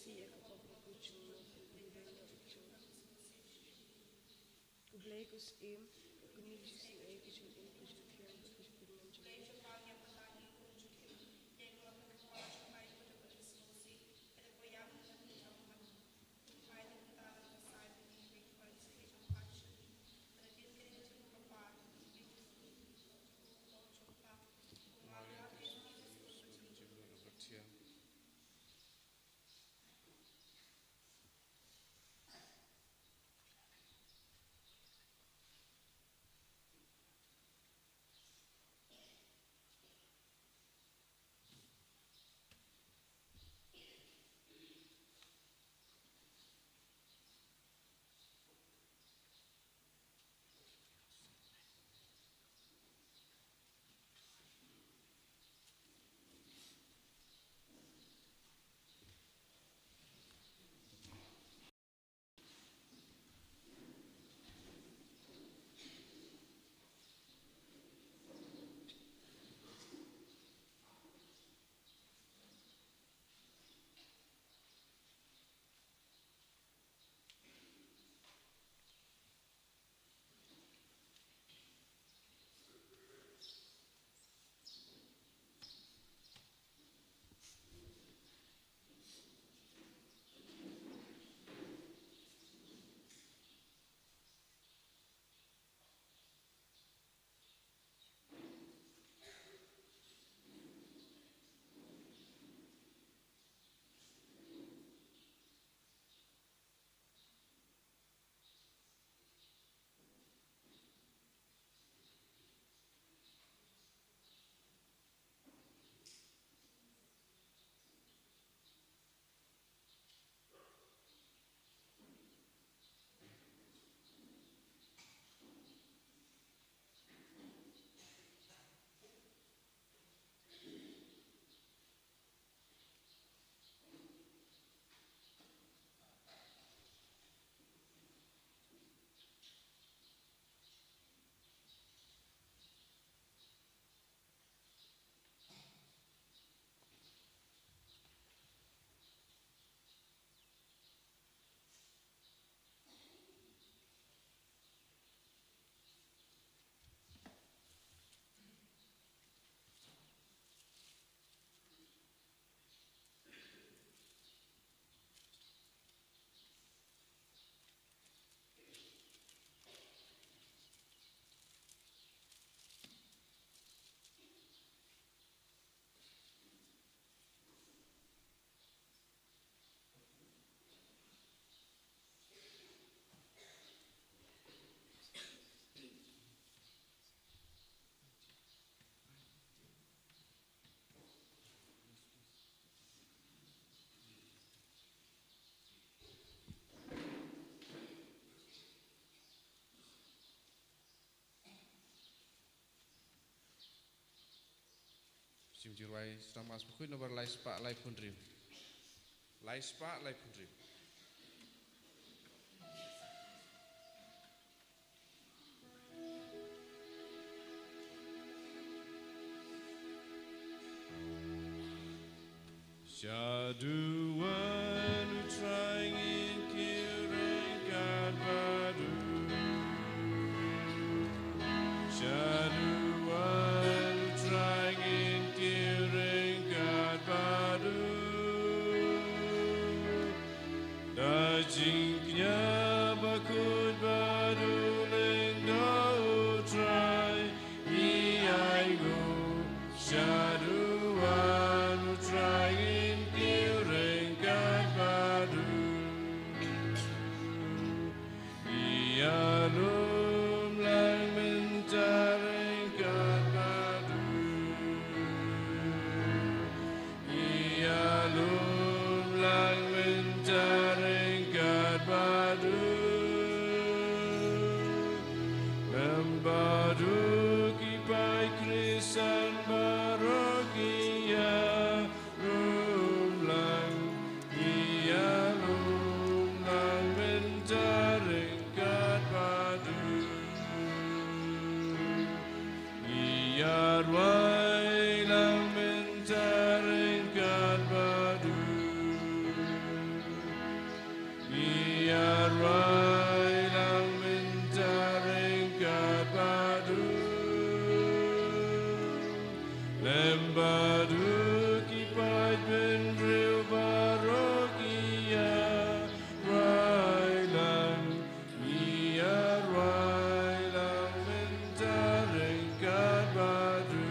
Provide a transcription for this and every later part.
sia kapag kuchuno living of kuchuno. Kublekus im kunijus e kuchun im kuchun fiang kuchun kunam chum. Simjiruai sedang mas bukui nomor lai sepak lai pundrim. Lai sepak lai pundrim. Syaduan utrangin kirengkan padu. Syaduan utrangin kirengkan padu. Dajingnya bakut padu lengda utrai iaigo. Syaduan utrangin kirengkan padu. Ialum lang mentarengkan padu. Ialum lang mentarengkan padu. Membadu kipai krisan barat. Lembadu kipat ben real barokia Railang ia railang mentareng kabadu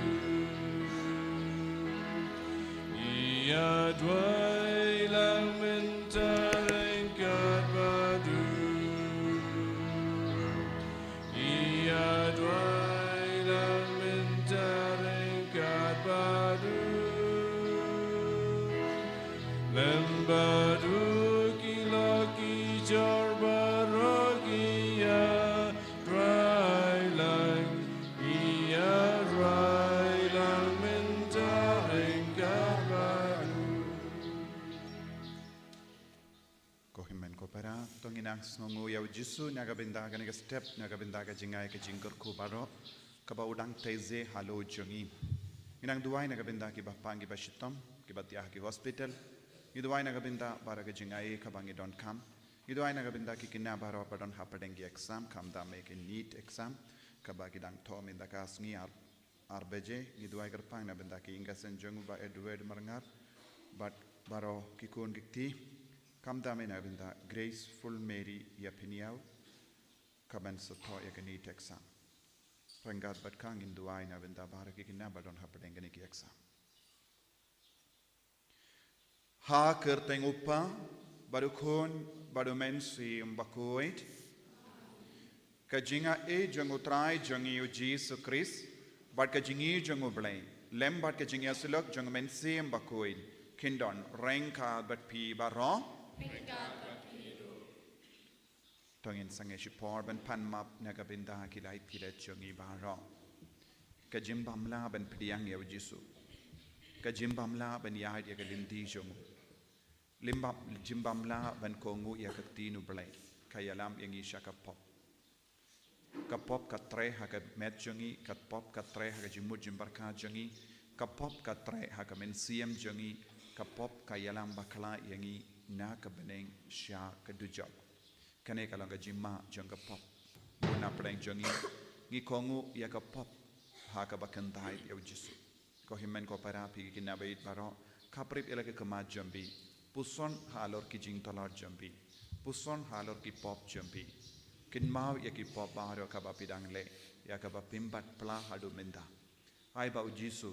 Ia dwailang mentareng kabadu Ia dwailang mentareng kabadu Lembadu kilaki jarbarogia Railang ia railang mentareng kabadu Kohimen kopera tonginang snongu yau jisu naga binda ga naga step naga binda ga jingai ga jingker ku baro ka ba udang teze halo jongi inang duai naga binda ki bapang ki bashitom ki batia ki hospital giduai naga binda bara ga jingai ka bangi don kam giduai naga binda ki kinna baro padon hapadengi exam kam da make neat exam ka ba gidang to min da kas ngi arbeje giduai gerpang na binda ki ingasen jongu ba edward marangar but baro ki kun gikti Kam dame na binda Graceful Mary yapiniau kaban sato ya gani exam. Rangat bat kang induai na binda baraki kina badon hapadeng gani ki exam. Ha kerteng upa badukon badumensi umbakoit kajinga e jangu trai jangi u Jesus Christ bat kajingi jangu blai lem bat kajingi asulok jangu mensi umbakoit kindon rengka bat pi baro Tongin sange shipor ban pan map naga binda kilai pilet jongi baro kajim bamla ban pidiyang ya jisu kajim bamla ban yahid ya galindi jongu limbam jim bamla ban kongu ya katinu blai kayalam yang isha kapop katre ha met jongi kapop katre ha jimud jimbarka jongi kapop katre ha mensiam jongi kapop kayalam bakla yangi na ka beneng sha ka dujak kane ka langa jimma janga pop na preng jangi ngi kongu ya ka pop ha ka bakandai ya jisu ko himmen ko para pi ki na bait baro kaprip ela ka ma jambi puson halor ki jing talar jambi puson halor ki pop jambi kin mau ya ki pop baro ka ba pidang le ya ka ba pimbat pla hadu menda ai ba jisu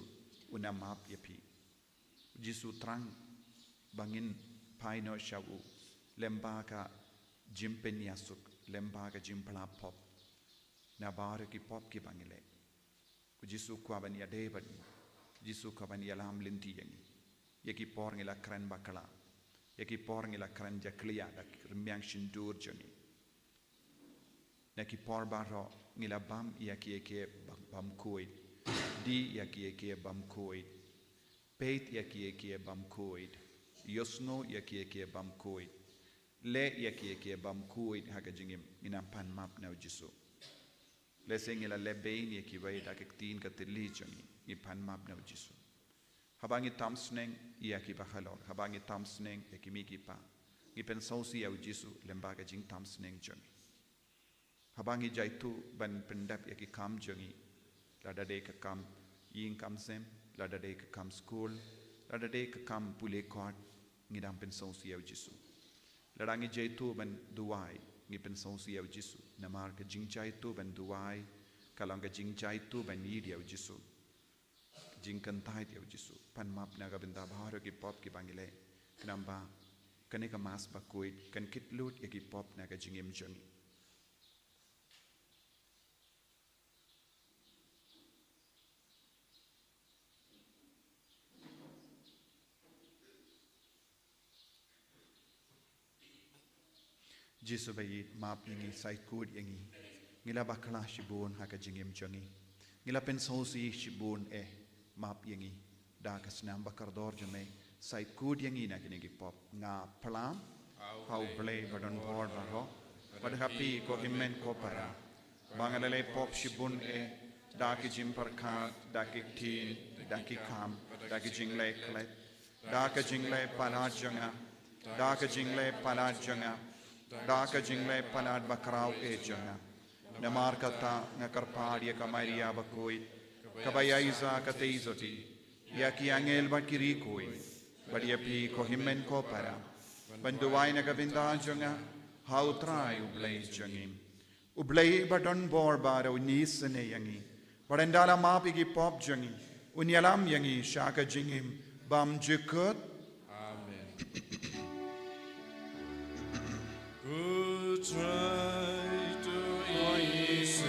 una map ya pi jisu trang bangin Paino shawu lembaga jimpen yasuk lembaga jimpala pop na bare ki pop ki bangile jisu kwa ban ya deban jisu kwa ban ya lam linti yangi yaki por ngila kran bakala yaki por ngila kran jakliya dak remyang shindur joni naki por baro ngila bam yaki eke bam koi di yaki eke bam koi peit yaki eke bam koi Yosno yaki bam koi le yaki bam koi haga jingim ina pan map na jisu le sengila le bein yaki wai da kektin ka tilichoni i pan map na jisu habangi tamsneng yaki bahalo habangi tamsneng yaki miki pa i pen sausi ya jisu lembaga jing tamsneng joni habangi jaitu ban pendap yaki kam joni lada de ka kam yin kam sem lada de ka kam school lada de ka kam pule court ngidam pensão se eu jisu larangi jaitu ban duai ngi pensão se eu jisu namar ka jingchai tu ban duai kalanga jingchai tu ban yidi eu jisu jingkantai eu jisu pan map naga benda baharo ki pop ki bangile knamba kanika mas bakuit kan kitlut ki pop naga jingim jongi Jisu bayi map yangi side code yangi ngila bakla shibun haka jingim jongi ngila pensausi shibun map yangi da kasnam bakardor jame side code yangi na kini pop nga plam how play badon board baro bad happy ko himmen ko para bangalale pop shibun da ki jim parkha da ki tin da ki kam da ki jingle klet da ka jingle panat janga da ka jingle panat janga Daka jingle panad bakrau janga. Namar kata ngakarpad ya kamaria bakoi. kabayaiza kateizoti, yaki angel bakirikui, bariapi kohimen ko para, banduay na kabinda jonga, how try ublay jongim. Ublay badon bor bara unisane yangi, barandala mapigi pop jongi, unyalam yangi shaka jingim, bam jukut. Amen. Who try to ease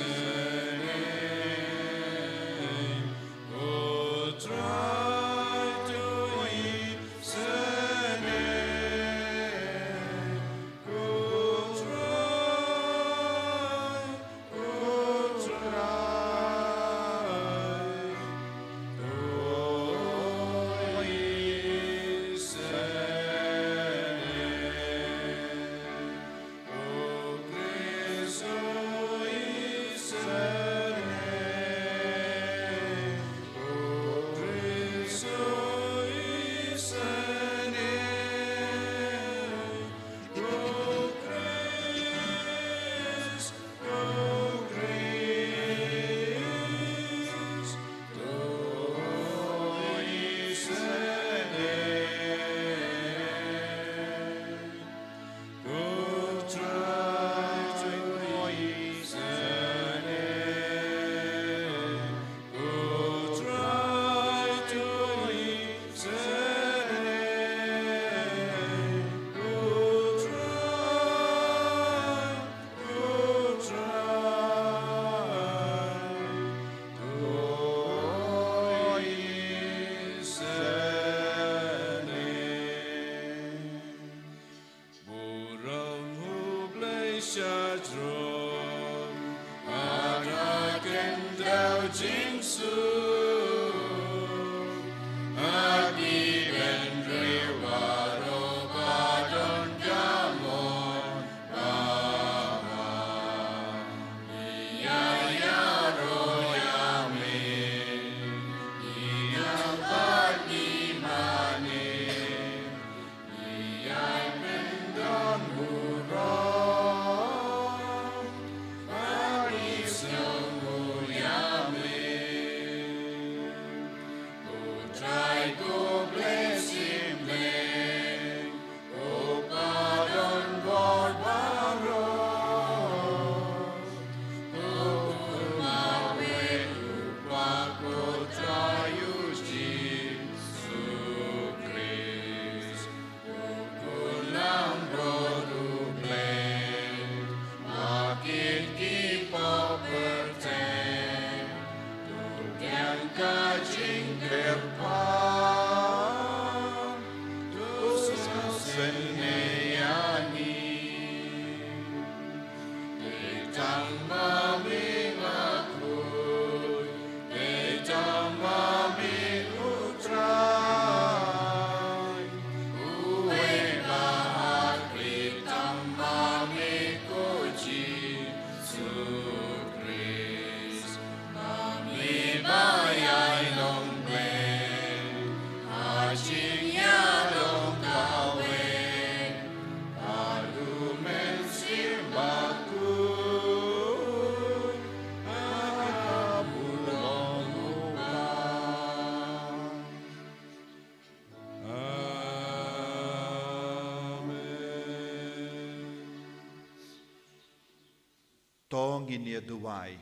Tong inia duwai,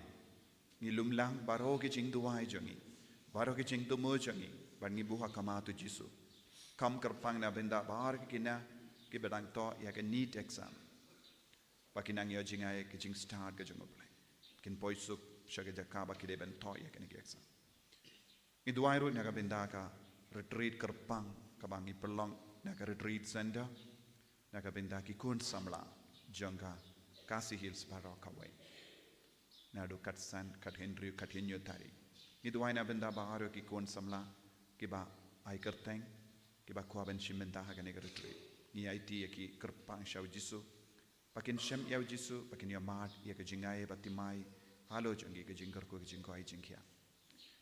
ngilumlang baro ki jing duwai jongi, baro ki jing tumu jongi, bangi buha kamatu jisu. Kam kerpang na benda bar kina ki bedang to ya ke neat exam. Pakinang yo jingai ki jing start ke jongo play. Kin poisuk shage jakaba ki deben to ya ke exam. Ni duwai ru na ka benda ka retreat kerpang kabangi pelong na ka retreat center na ka benda ki kun samla jonga Kasi Hills baro kawai. Nadu katsan kat Henry kat hinyo tari. Ni duwai na benda baharo ki kon samla ki ba ai kerteng ki ba kwa ben shimenda ha gane retreat. Ni IT ki kerpang shaw jisu. Pakin shem yaw jisu pakin yo mat ya ke jingai batimai halo jongi ke jingkar ko ke jingko ai jingkia.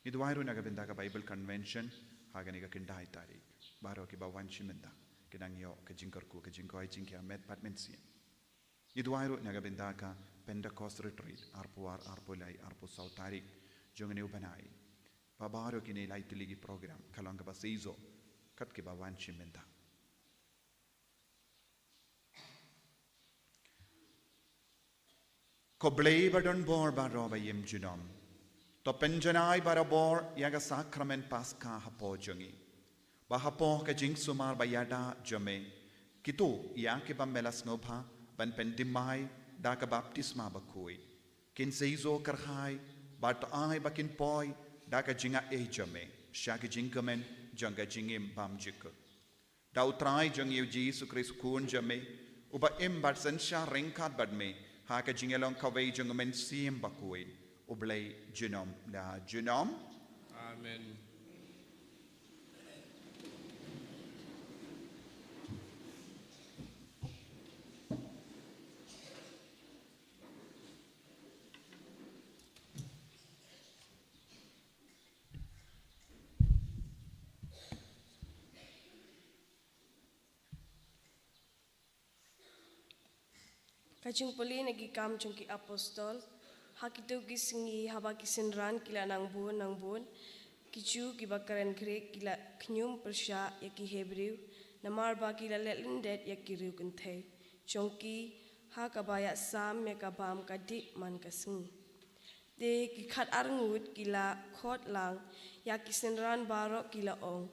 Ni duwai ru na ka benda ka Bible convention ha gane ka kindai tari. Baro ki ba wan shimenda kinang yo ke jingkar ko ke jingko ai jingkia met patmensi. Iduairu naga bendaka Pentecost retreat arpuar arpulai arpu sautarik jongene ubanai Babaro kini lai tiligi program kalong kaba seizo kat ke bawan chimenta. Ko blei badon bor baro ba yem junom. To penjanai barabor yaga sakrament pasca hapo jongi. Bahapo ka jing sumar bayada jome. Kitu yake ba melas ngobha ban pendimai da ka baptisma bakui. Kin seizo karhai bat ai bakin poi da ka jinga jome. Shaka jingamen janga jingim bam jikko. Da utrai jong Jesu Christ kun jome. Uba im bat sensha ringkat bad me. Haka jingelong kawai jangamen sim bakuin ublay junom la junom. Amen. Kajung poli nagi kam jung ki apostol, hakitu ki singi haba ki sinran kila nang bun, kicu ki bakaran Greek kila knyum persya ya ki Hebrew, namar ba kila lelindet ya ki riu kentay, jongki ha kabaya sam ya kabam kadik man kasing. De ki khat arngut kila khot lang ya ki sinran barok kila ong,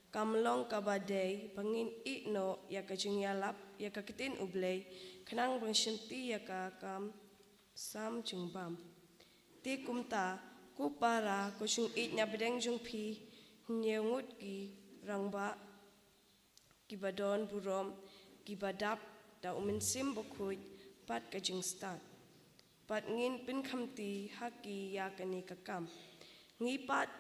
kamlong kabadai pangin ikno ya kajung yalap ya kakitin ublay, kenang bersenti ya kam sam jungbam. Ti kumta ku para ko jung it nya bedeng jung pi nyeungut ki rangba ki badon burom ki badap da umensim bokut pat ka jung start. Pat ngin pin khamti haki ya kani kakam. Ngi pat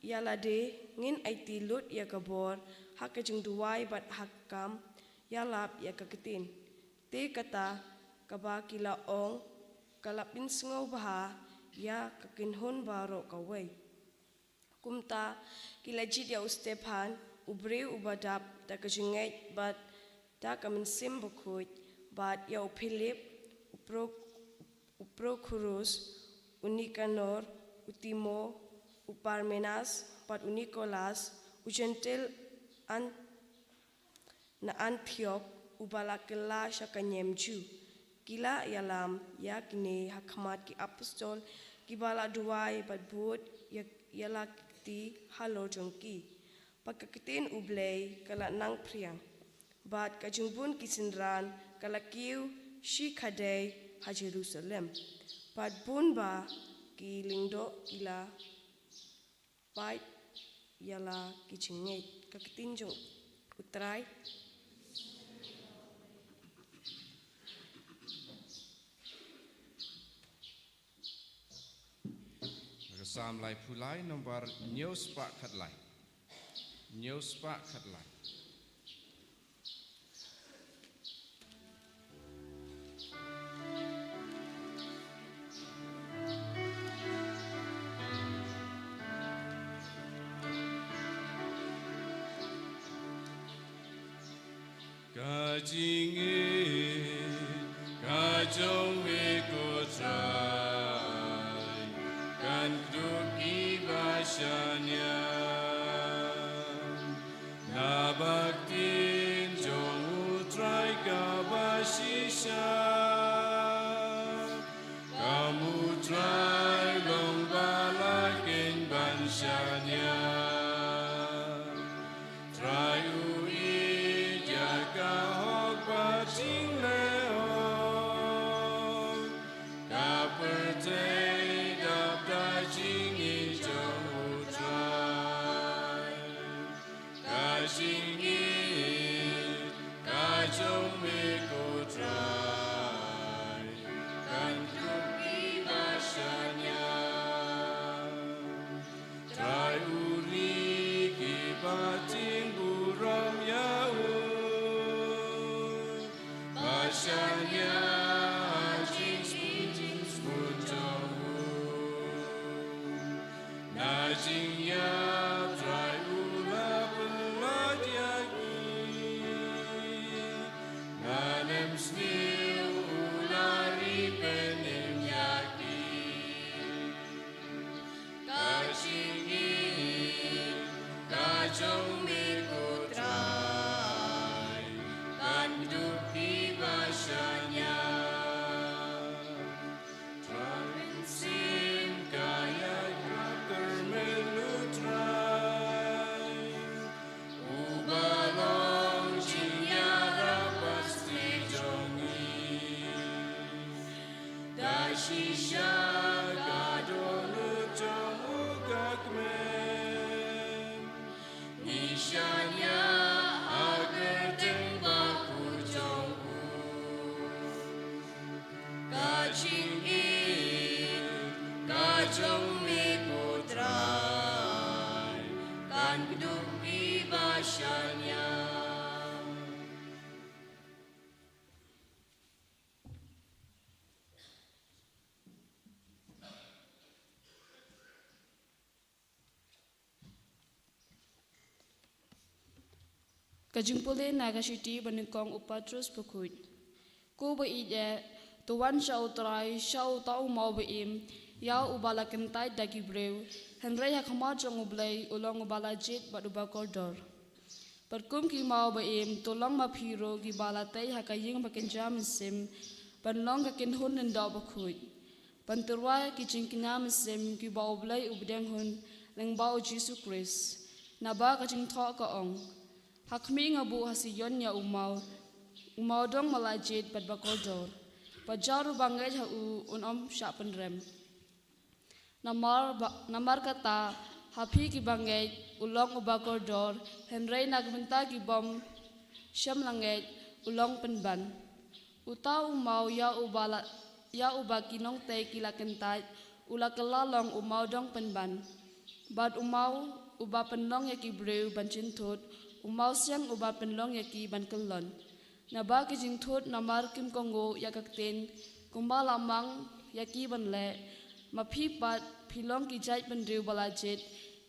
ya lade ngin aiti lut ya kabor hak ka jung duwai bat hakam ya lap ya kakitin. Te kata kaba kila ong kalapin sngau baha ya kakinhon baro kawai. Kumta kila jid ya Stepan ubre ubadap da kajungai bat da kaminsim bukut bat ya Philip Uprochorus Unicanor Utimo Uparmenas bat Unicolas ujentil na Antioch ubalakela syakanyemju kila yalam ya kini hakmat ki apostol ki bala duai bat bud ya yalakti halo jongki pakakitin ublay kala nang priang bat kajungbun kisinran kala kiu shi kadai ha Jerusalem bat bun ba ki lingdo ila bait yala kichinget kakitin jong utrai. Sam lai pulai nomor news pak khat lai. News pak khat lai. Kajingin kajong ikutrai kan duki basyanya nabaktin jong utrai kabasisya kamu trai long balakin bansyanya trai ui jaga hok bacing leong kapertai dapda jingi jong utrai kasingi kajong mikutrai kan kuki basyanya trai uri ki batin buram yau basyanya jing spunjawu najing ya trai ula peladya จงมีกูตรายกันดุกีบาชัญญาทราวินสิมกายากเกอร์เมลุตรายอุบาลองจิญญาราปัสติจงอีดาชิชากาโดลุจงอุกากเมNishanya agar tengbaku jongku Kajing in kajong mi putrai Kan kedupi basyanya Kajumpule Nagashiti Banukong Upatrus Pukut. Ko ba ide, tuwan siya utray, siya utao mau baim, yaw ubala kentay dagi brew, henry hakamad jang ublay, ulong ubala jit bat ubakordor. Perkum ki mau baim, tulong mapiro, gibala tay hakaying bakinjam sim, banlong kakinhun nenda bakut. Panturway ki jingkinam sim, giba ublay ubdeng hun, lengbao Jesu Christ. Naba kajing thok kaong. Hakmi ngabu hasiyon ya umaw dong malajid bad bakodor. Pajaru bangay ha unom siya penrem. Namar kata hapi ki bangay ulong ubakodor henry nagbenta ki bom siyam langay ulong penban. Uta umaw ya ubakinong tay kilakentay ulakalalong umaw dong penban. Bad umaw uba penlong ya ki brew bancintut umaw siyang uba penlong yaki bankelon. Naba kijing thut namar kim kongo yakakten kumba lamang yaki banle mapipat pilong kijait benriu balajit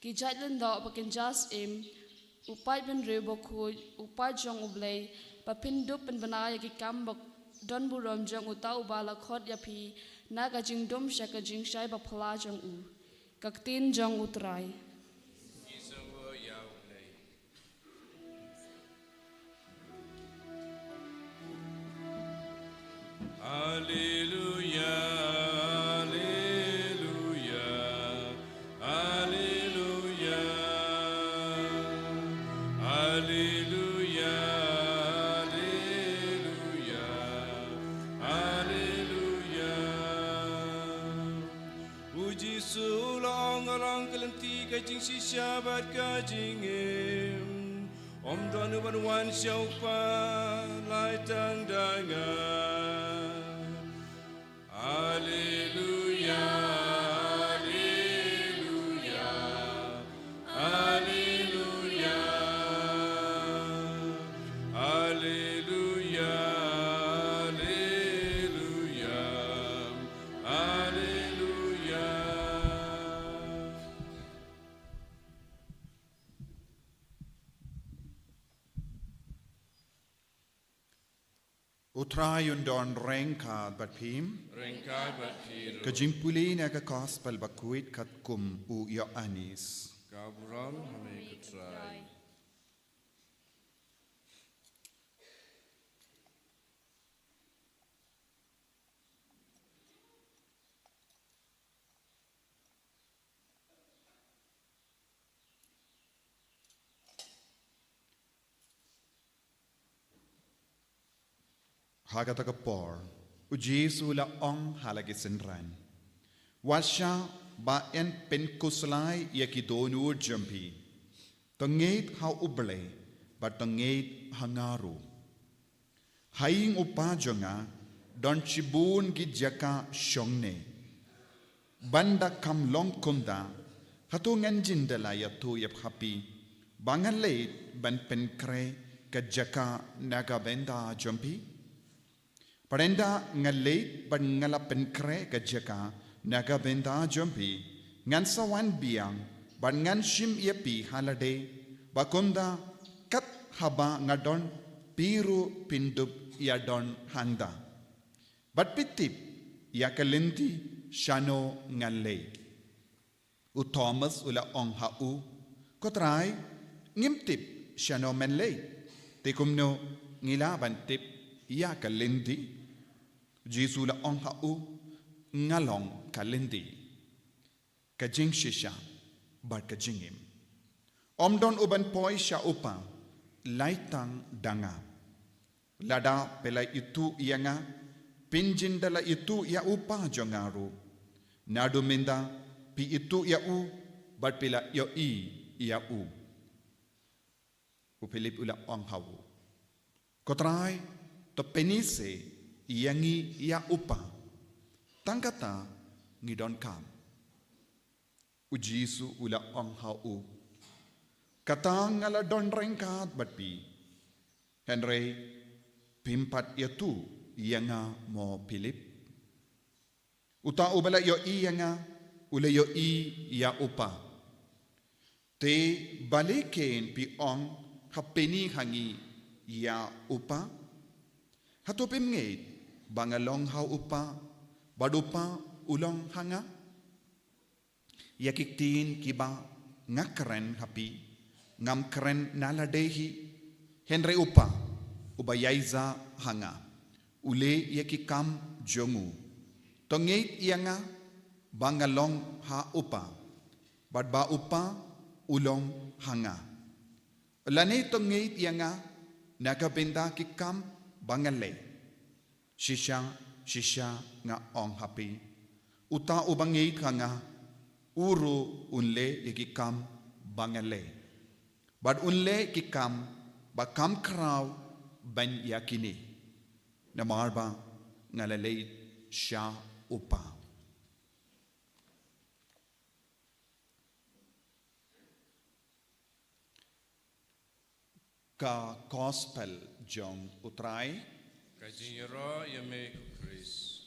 kijait lendo pakinjas upai benriu boku upai jong ublay papindup penbana yaki kambok don burom jong uta ubala khot yapi na kajing dum sya kajing syai bapala jong kakten jong utray. Hallelujah, hallelujah, hallelujah, hallelujah, hallelujah, hallelujah. Puji sulong orang kelenti kajing sisyabat kajing Om Tuhan Uban Wan Syaupa Lai Tang Dangan Haleluya Haleluya Haleluya Haleluya Haleluya Haleluya Utrayun don rengka bat pim. Rengkai batiro. Kajimpuli na gospel bakuit kat kum u yo anis. Kaburam hame kutrai. Hagataka por. U Jesu la ong halagisin ran. Washa ba en pen kuslai yaki donur jumpi. Tangait ha uble, but tangait hangaru. Haing upajonga, don chibun gidjaka shongne. Banda kam long kunda, hatungan jindala yatu yap happy. Bangalate ban pen kre kajaka naga benda jumpi. Parenda ngalate ban ngala pen kre kajaka naga benda jumpi. Ngan sawan biang, ban ngan shim yepi halade, bakunda kat haba ngadon piru pindup yadon handa. Bat pitip yakalinti shano ngalle. U Thomas ula ong hau, kotrai ngimtip shano menlei te kumno ngila bantip ya kalindi Jesu la ong hau ngalong kalindi kajing shisha bar kajingim omdon uban poi sha upa laitang danga lada pelai itu ianga pinjindala itu ya upa jongaru naduminda pi itu ya u bar pila yo i ya u upilip ula ong hau kotrai to penise iangi ya upa tangkata ngidon kam ujisu ula ong hau katang ala don rengkat batpi Henry pimpat itu ianga mo pilip uta ubala yo ianga ula yo i ya upa te baliken pi ong hapeni hangi ya upa hatopim ngeit bangalong hau upa badupa ulong hanga yakiktin kiba ngakren hapi ngam kren naladehi Henry upa ubayaiza hanga ule yakikam jongu tongeit ianga bangalong ha upa badba upa ulong hanga lane tongeit ianga nakabenda kikam bangale shisha nga ong hapi uta ubangeit hanga uru unle yakikam bangale bad unle kikam bakam kraw ban yakini na marba ngalale sha upa ka gospel jong utrai Kajing yoro yame Chris.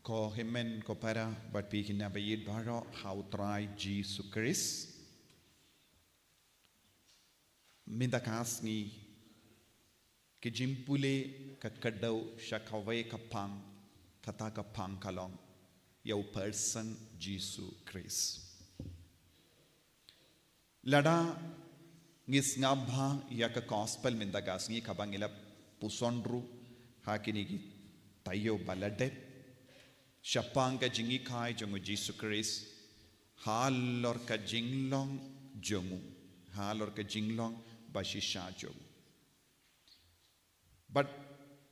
ko himen ko para bat pi kinabayid baro how try Jesus Christ mindakas ni kijimpule kakadaw shakaway kapang kata kapang kalong yaw person Jesus Christ lada ngis ngabha ya ka gospel mindagas ni kabang ila pusonru hakini gi tayo balade Shapang ka jingi kai jongu Jesus Christ halor ka jinglong jongu halor ka jinglong bashisha jongu but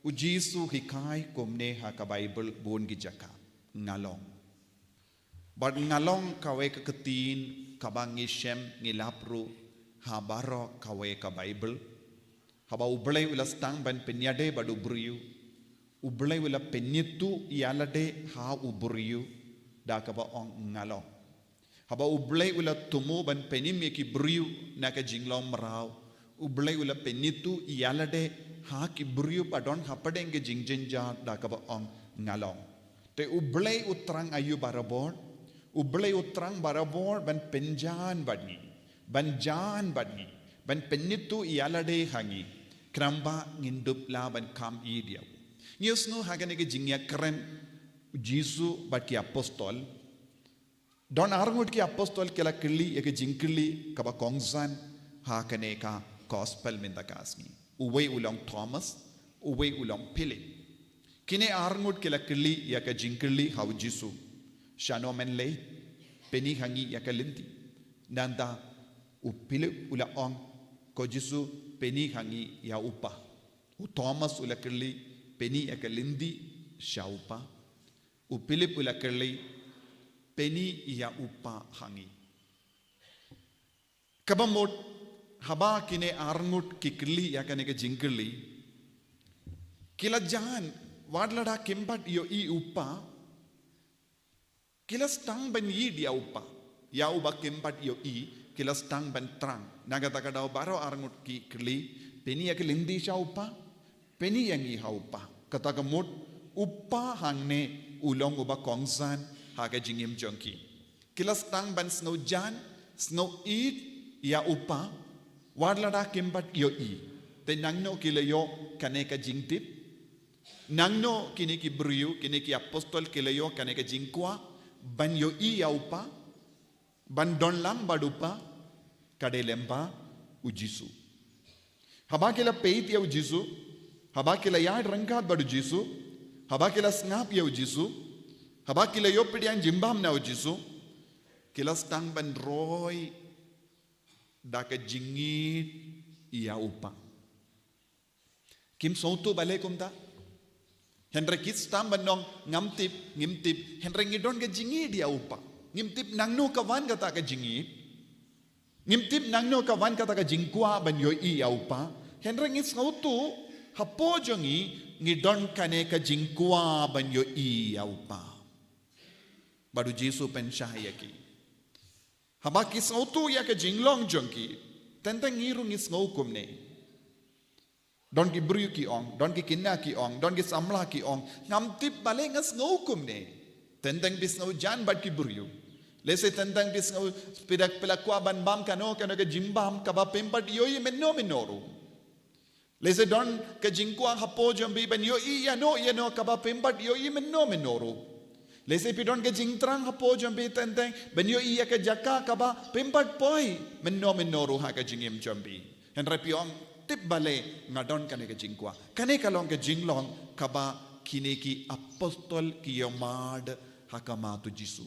ujisu hikai kumne ha ka Bible bon gi jaka ngalong but ngalong kawe ka katin kabang ishem ngilapru ha baro kawe ka Bible haba ublay ulastang ban penyade badu briyu ublay wala penyitu yalade ha uburiyu dakaba ong ngalong haba ublay wala tumu ban penim yaki briyu naka jinglong maraw ublay wala penyitu yalade ha ki briyu padon hapadenge jingjinja dakaba ong ngalong te ublay utrang ayu barabor ublay utrang barabor ban penjan badni ban jan badni ban penyitu yalade hangi kramba ngindup la ban kam idiaw Yesno haganege jingya keren Jesu bat ki apostol don arngut ki apostol kela kili yake jingkili kaba kongzan hakane ka gospel mindakasni uwe ulong Thomas uwe ulong Philip kine arngut kela kili yake jingkili hau Jesu shano menle peni hangi yake linti nanda u Philip ula ong ko Jesu peni hangi ya upa u Thomas ula kili peni akalindi shaupa u Philip ulakerli peni ya upa hangi kabamot haba kine arngut kikli yakane ke jingkli kila jan wadlada kimbat yo I upa kila stang ban yi dia upa ya uba kimbat yo I kila stang ban trang nagataka daw baro arngut kikli peni akalindi shaupa peni yangi haupa kataga mot uppa hangne ulong uba kongsan haga jingim jongki kilas tang ban snow jan snow eat ya uppa Wadlada kimbat yo I. Te nangno kilayo kaneka jingtip. Nangno kini ki briu, kini ki apostol kilayo kaneka jingkwa. Ban yo I yaupa. Ban donlam badupa. Kadelemba ujisu. Haba kila peit ya ujisu. Haba kila yad rangkat badu jisu. Haba kila snap ya ujisu. Haba kila yo pidian jimbam na ujisu. Kila stang ban roy. Daka jingit iya upa. Kim sautu bale kumta. Henry kits tam banong ngimtip. Henry ngidon ke jingit iya upa. Ngimtip nangno kawan kata ka jingit. Ngimtip nangno kawan kata ka jingkwa ban yo iya upa. Henry ngis sautu hapo jongi ngidon kane ka jingkwa ban yo iya upa. Baru Jesu pensyahaya ki. Haba kis ngautu ya ke jinglong jongki. Tentang ngirung is ngaukum ne. Don ki bru ki ong. Don ki kinna ki ong. Don ki samla ki ong. Ngamtip bale ngas ngaukum ne. Tentang bis ngau jan bad ki bru. Lese tentang bis ngau spidak pelakwa ban bam kano ke jimbam kaba pempat yoi menoru. Lese don ke jingkwa hapo jambi ban yoi ya no kaba pempat yoi menoru. Lese pidon ke jingtrang hapo jambi tenteng benyo iya ke jaka kaba pempat poi menoru ha ke jingim jambi. Henry piong tip bale ngadon kane ke jingkwa. Kane kalong ke jinglong kaba kine ki apostol ki yomad hakama tu Jisu.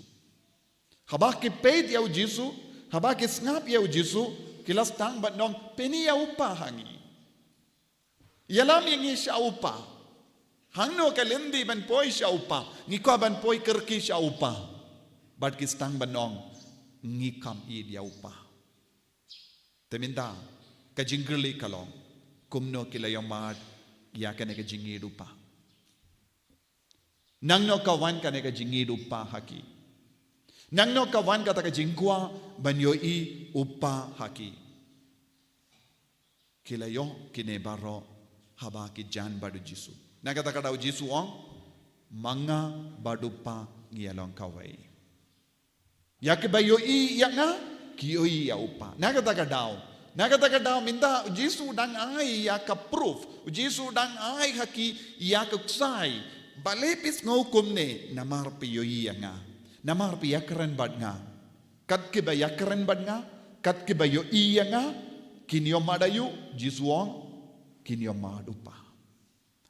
Haba ki peit yau Jisu, haba ki snap yau Jisu, kilas tang bat nong peni yau pa hangi. Yalam yang isya upa. Hangno kalendi ban poi siya upa. Ngikwa ban poi kerki siya upa. Bad kistang banong ngikam I dia upa. Teminta kajinggerli kalong. Kumno kilayomad ya kane kajingi upa. Nangno kawan kane kajingi upa haki. Nangno kawan kata kajingkwa ban yoi upa haki. Kilayo kinebaro haba ki jan badu Jisu. Nakata-kata Jisu ong manga badupa ngiyalong kawai. Yakibayo I yanga kiyoi ya upa. Nakata-kata minta Jisu dang ai ya ka proof. Jisu dang ai haki ya kuksai. Balepis ngukum ne namar piyoi yanga. Namar piyakren bad nga. Kat kiba yakren bad nga. Kat kiba yo I yanga kinyo madayu Jisu ong kinyo madupa.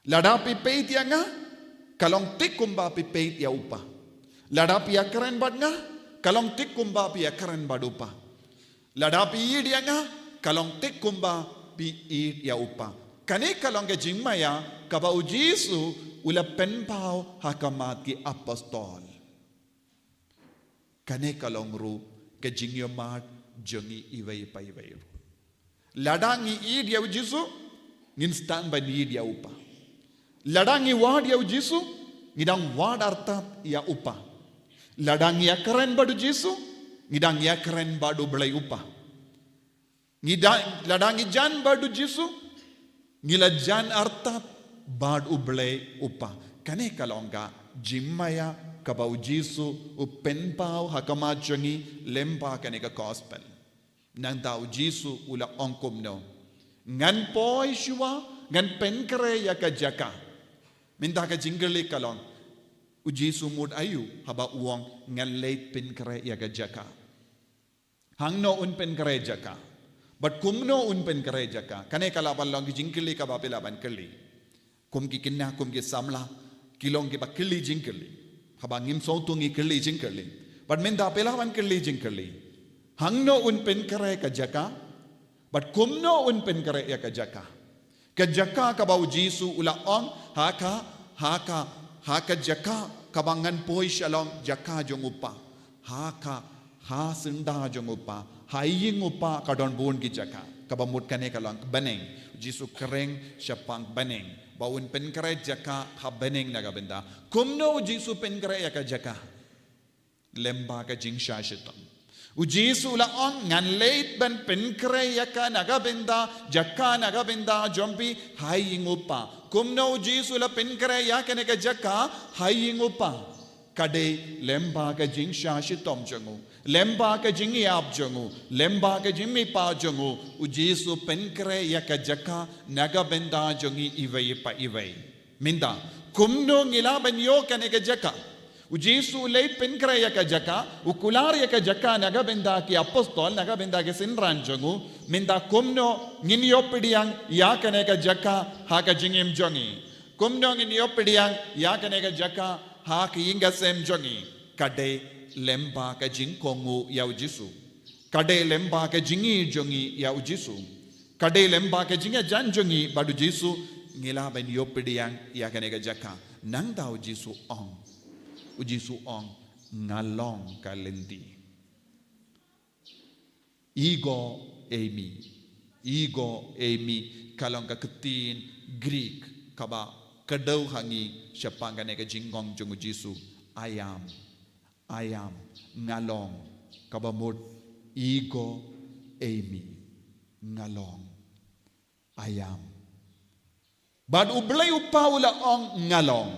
Ladapi peit ya nga, kalong tik kumba pi peit ya upa. Ladapi ya keren bad nga, kalong tik kumba pi ya keren bad upa. Ladapi id ya nga, kalong tik kumba pi id ya upa. Kani kalong ke jingmaya, kaba u Jisu ula penpau hakamat ki apostol. Kani kalong ru ke jingyomat jongi iway pa iway ru. Ladangi id ya u Jisu, nginstan ba id ya upa. Ladangi wad ya Jisu, ngidang wad artat ya upa. Ladangi ya keren badu Jisu, ngidang ya keren badu belai upa. Ladangi jan badu Jisu, ngila jan artat badu belai upa. Kane kalongga jimmaya kabau Jisu upenpau hakamajongi lempa kane ka gospel. Nang tau Jisu ula ongkum no. Ngan poi shua, ngan penkere ya ka jaka. Minta ka jinggerli kalong. Uji sumud ayu haba uang ngan leit pin kere ya ka jaka. Hangno un pin kere jaka. But kumno un pin kere jaka. Kane kalaban long jinggerli ka ba pilaban kerli. Kum ki kinna kum ki samla kilong ki ba kerli jinggerli. Haba ngim sautungi kerli jinggerli. But minta pilaban kerli jinggerli. Hangno un pin kere ka jaka. But kumno un pin kere ya ka jaka. Kajaka kabau Jisu ula ong haka jaka kabangan poi shalong jaka jong upa ha senda jong upa haying upa kadon bun ki jaka kabamut kane kalong baneng Jisu kereng syapang baneng bawun pen kare jaka ha baneng naga benda kumno Jisu pen kare ya ka jaka lemba ka jing shashitam Jisu la on ngan leit ban penkre yaka nagabenda jaka nagabenda jompi haying upa kumno Jisu la penkre yaka nega jaka haying upa Kade lemba ka jing sha shitom jangu. Lemba ka jing yap jangu. Lemba ka jing mi pa jangu. U Jesu penkre ya ka jaka naga benda jangi iway pa iway. Minda. Kumno ngila banyo ka nega jaka. U Jesu lay penkre ya ka jaka. U kular ya ka jaka naga benda ki apostol naga benda ki sinran jangu. Minda kumno nginyo pidiyang ya ka nega jaka ha ka jingim jangi. Kumno nginyo pidiyang ya ka nega jaka ha ki inga sem jangi. Kade lemba ka jing kongu ya u Jesu. Kade lemba ka jingi jangi ya u Jesu. Kade lemba ka jinga jan jangi badu Jesu. Ngila ben yopidiyang ya ka nega jaka. Nang da u Jesu ong. U Jesu ong ngalong ka lendi. Ego Amy kalong ka ketin Greek kaba kadau hangi siapang ka nega jingong jungu Jesu ayam ngalong kaba mod ego Amy ngalong ayam bad ublay upaula ong ngalong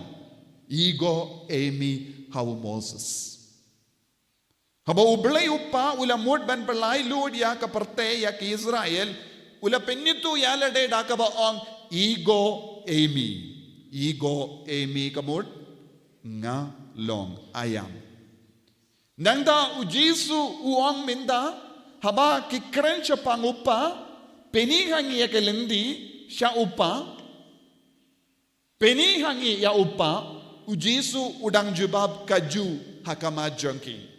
ego Amy how Moses haba ublay upa ula mod ban perlai lud ya ka parte ya ki Israel ula pennitu ya lade da ka ba ong ego Amy ka mod nga long ayam nangda u Jesu uang minda haba ki krencha pangupa peni hangi ya kelendi sya upa peni hangi ya upa u Jesu udang jubab kaju hakama jongki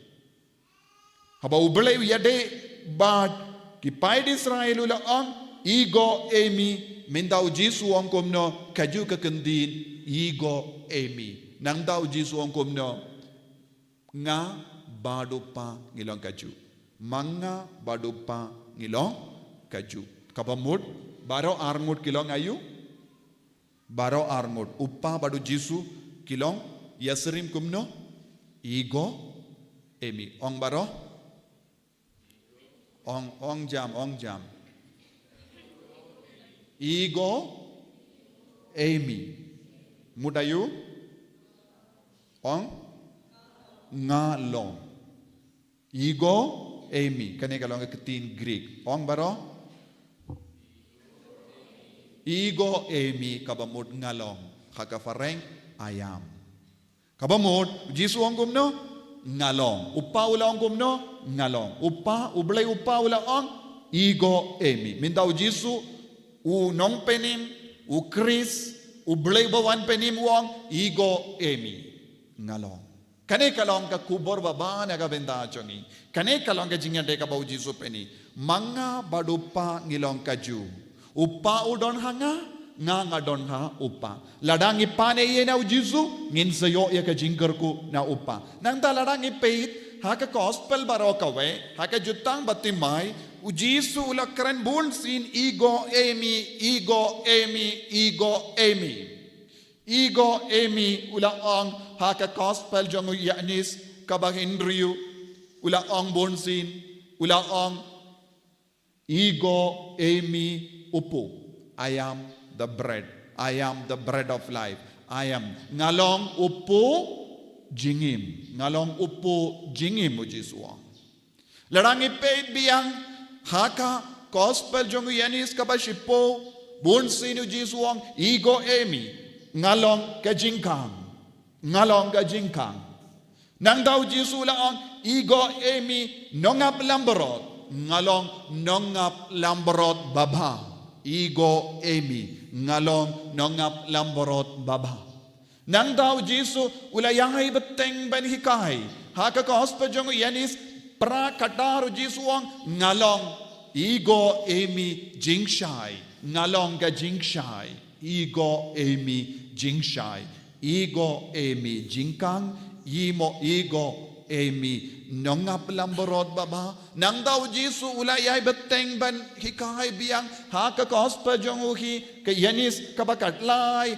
haba ublay yade bad ki pai Israel ula ang ego Amy minda u Jesu ang komno kaju ka kendin ego Amy nang da u Jesu ang komno nga badupa ngilong kaju manga badupa ngilong kaju kabamud baro armud kilong ayu baro armud uppa badu Jesu kilong yasrim kumno ego Amy ong baro ong jam ego Amy mudayu ong ngalong ego Amy kane kalong ketin Greek ong baro ego Amy kabamod ngalong kakafareng ayam kabamod Jesu ong kumno ngalong upa ula ong kumno ngalong upa ublay upa ula ong ego Amy mindaw Jesu u nong penim u Chris ublay bawan penim uang ego Amy ngalong kane kalong ka kubor baba naga benda chongi kane kalong ka jingya de ka bau Jesu peni manga badupa ngilong kaju upa udon hanga nga don ha upa ladang ipane ye na Jesu ngin sayo ya ka jingkerku na upa nang ta ladang ipeit ha ka gospel baro kawe ha ka jutang batimay u Jesu ula kran bun sin ego Amy ula ang ha ka gospel jongu yanis kabahin riu ula ang bun sin ula ang ego Amy upo I am the bread of life I am ngalong upo jingim mo Jesu ladang ipeit biyang haka gospel jongu yanis kabashipo bunsin Jesu ego Amy ngalong ka jingkang nang daw Jesu lang ego Amy nongap lamborot ngalong nongap lamborot baba ego Amy ngalong nongap lamborot baba nang daw Jesu ulayangay beteng ban hikay haka gospel jongu yanis pra kataru Jesu ngalong ego Amy jingshai ngalong ka jingshai ego Amy jingshai ego Amy jingkang ego Amy nongap lamborot baba nang daw Jesu ulayay beteng ban hikay biyang haka gospel jongu hi ka yanis kabakatlay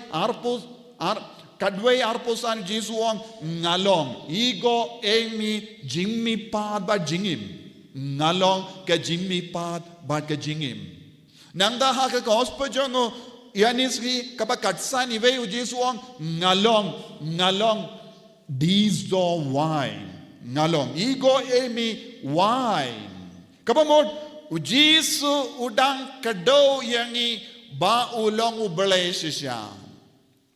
kadway arposan Jesu ngalong ego Amy jingmi pad ba jingim ngalong ka jingmi pad ba ka jingim nang da haka gospel jongu yanis hi kabakatsan iwe Jesu ngalong diesel wine ngalong ego emi wine kabamod ujisu udang kado yangi ba ulong uble sisya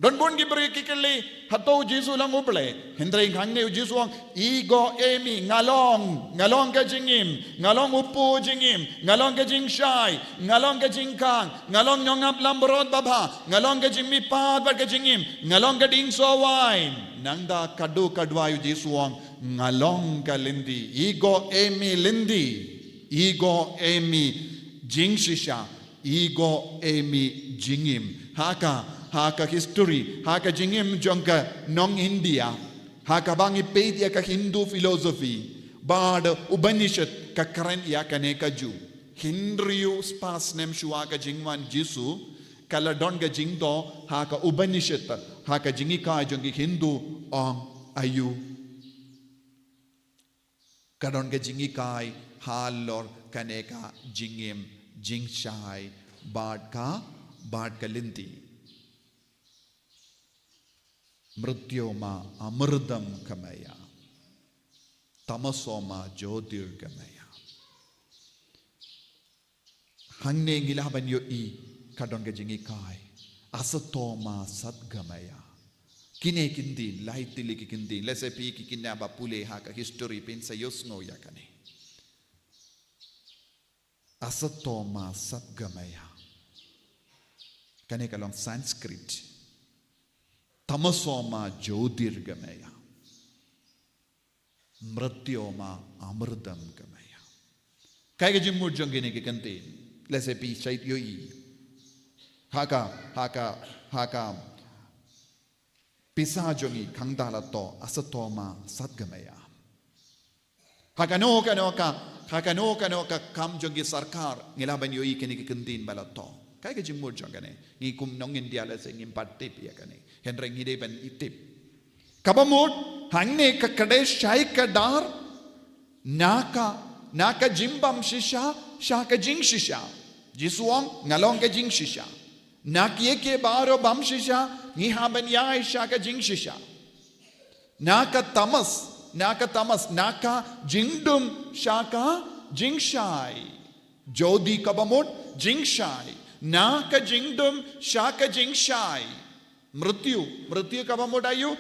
don bon gi beri kikeli hato ujisu lang uble hendrai hangne ujisu ang ego emi ngalong ka jingim ngalong upu jingim ngalong ka jingshai ngalong ka jingkang ngalong nyongap lambrod baba ngalong ka jingmi pad bar ka jingim ngalong ka dingso wine nangda kadu kadwayu jisuang ngalong ka lindi ego emi lindi ego emi jingshisha ego emi jingim haka history haka jingim jongka nong India haka bangi peit ya ka Hindu philosophy bad Upanishad ka karen ya ka ne ka ju Hindriyu spas nem shua ka jingwan jisu kala don ka jingdo haka Upanishad haka jingi ka jongi Hindu ong ayu kadon ka jingi kai halor kaneka jingim jingshai bad ka linti mrityoma amrdam kamaya tamasoma jyotir kamaya hangne ngilaban yo I kadon ka jingi kai asatoma satgamaya kine kindi laitili kindi lesepi kikinaba pule haka history pensa yosno yakane asatoma satgamaya kane kalong Sanskrit tamasoma jyotirgamaya mrityoma amrdam gamaya kaya jimur jongene ke kante lesepi sait yoi haka pisa jongi kangdala to asatoma satgamaya haka no ka kam jongi sarkar ngilaban yoi kene ke kantin balato kaya jimur jongane ngi kum nong India la se ngim patip ya kane henre ngide ban itip kabamut hangne ka kade shai ka dar naka jimbam shisha shaka jing shisha jisuang ngalong ka jing shisha nakie ke baro bam shisha ni haban ya shaka jing shisha naka tamas naka jingdum shaka jing shai jodi kabamut jing shai naka jingdum shaka jing shai mrityu kabamut ayu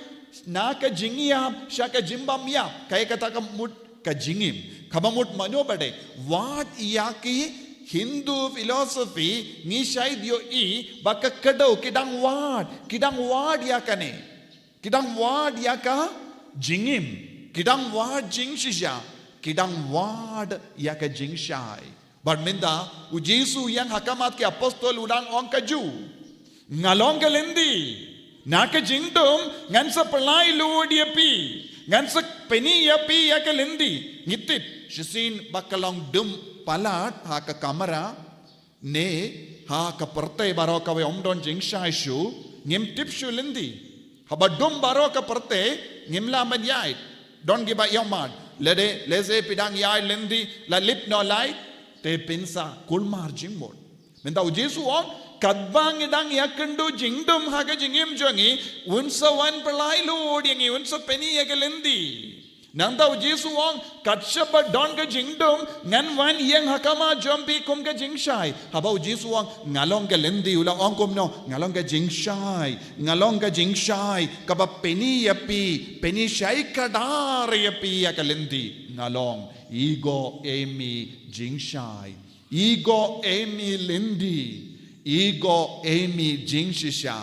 naka jingiyam shaka jimbam ya kaya kata kamut ka jingim kabamut manobade what yaki Hindu philosophy ni shai dio I baka kado kidang wad yakane kidang wad yaka jingim kidang wad jing shisha kidang wad yaka jing shai but minda ujisu yang hakamat ke apostol udang ong kaju ngalong galindi naka jingdom ngansa pelai lu dia pi ngansa peni ya pi ya galindi ngitip shisin bakalong dum palat haka kamera ne haka perte baro ka we omdon jingsha shu ngim tip shu lindi habadum baro ka perte ngimla man yai don giba yomad leze pidang yai lindi la lip no light te pinsa kulmar jingmod menda ujesu on kadbang idang yakandu jingdum haka jingim jongi unsa wan pelai lu odiangi unsa peni yagalindi nanda ujesu on katshaba don ga jingdum ngan wan yang hakama jompi kum ga jingshai haba ujesu on ngalong ga lendi ula on kum no ngalong ga jingshai kaba peni shai kadar yapi yakalendi ngalong ego emi jingshai ego emi lendi ego emi jingshisha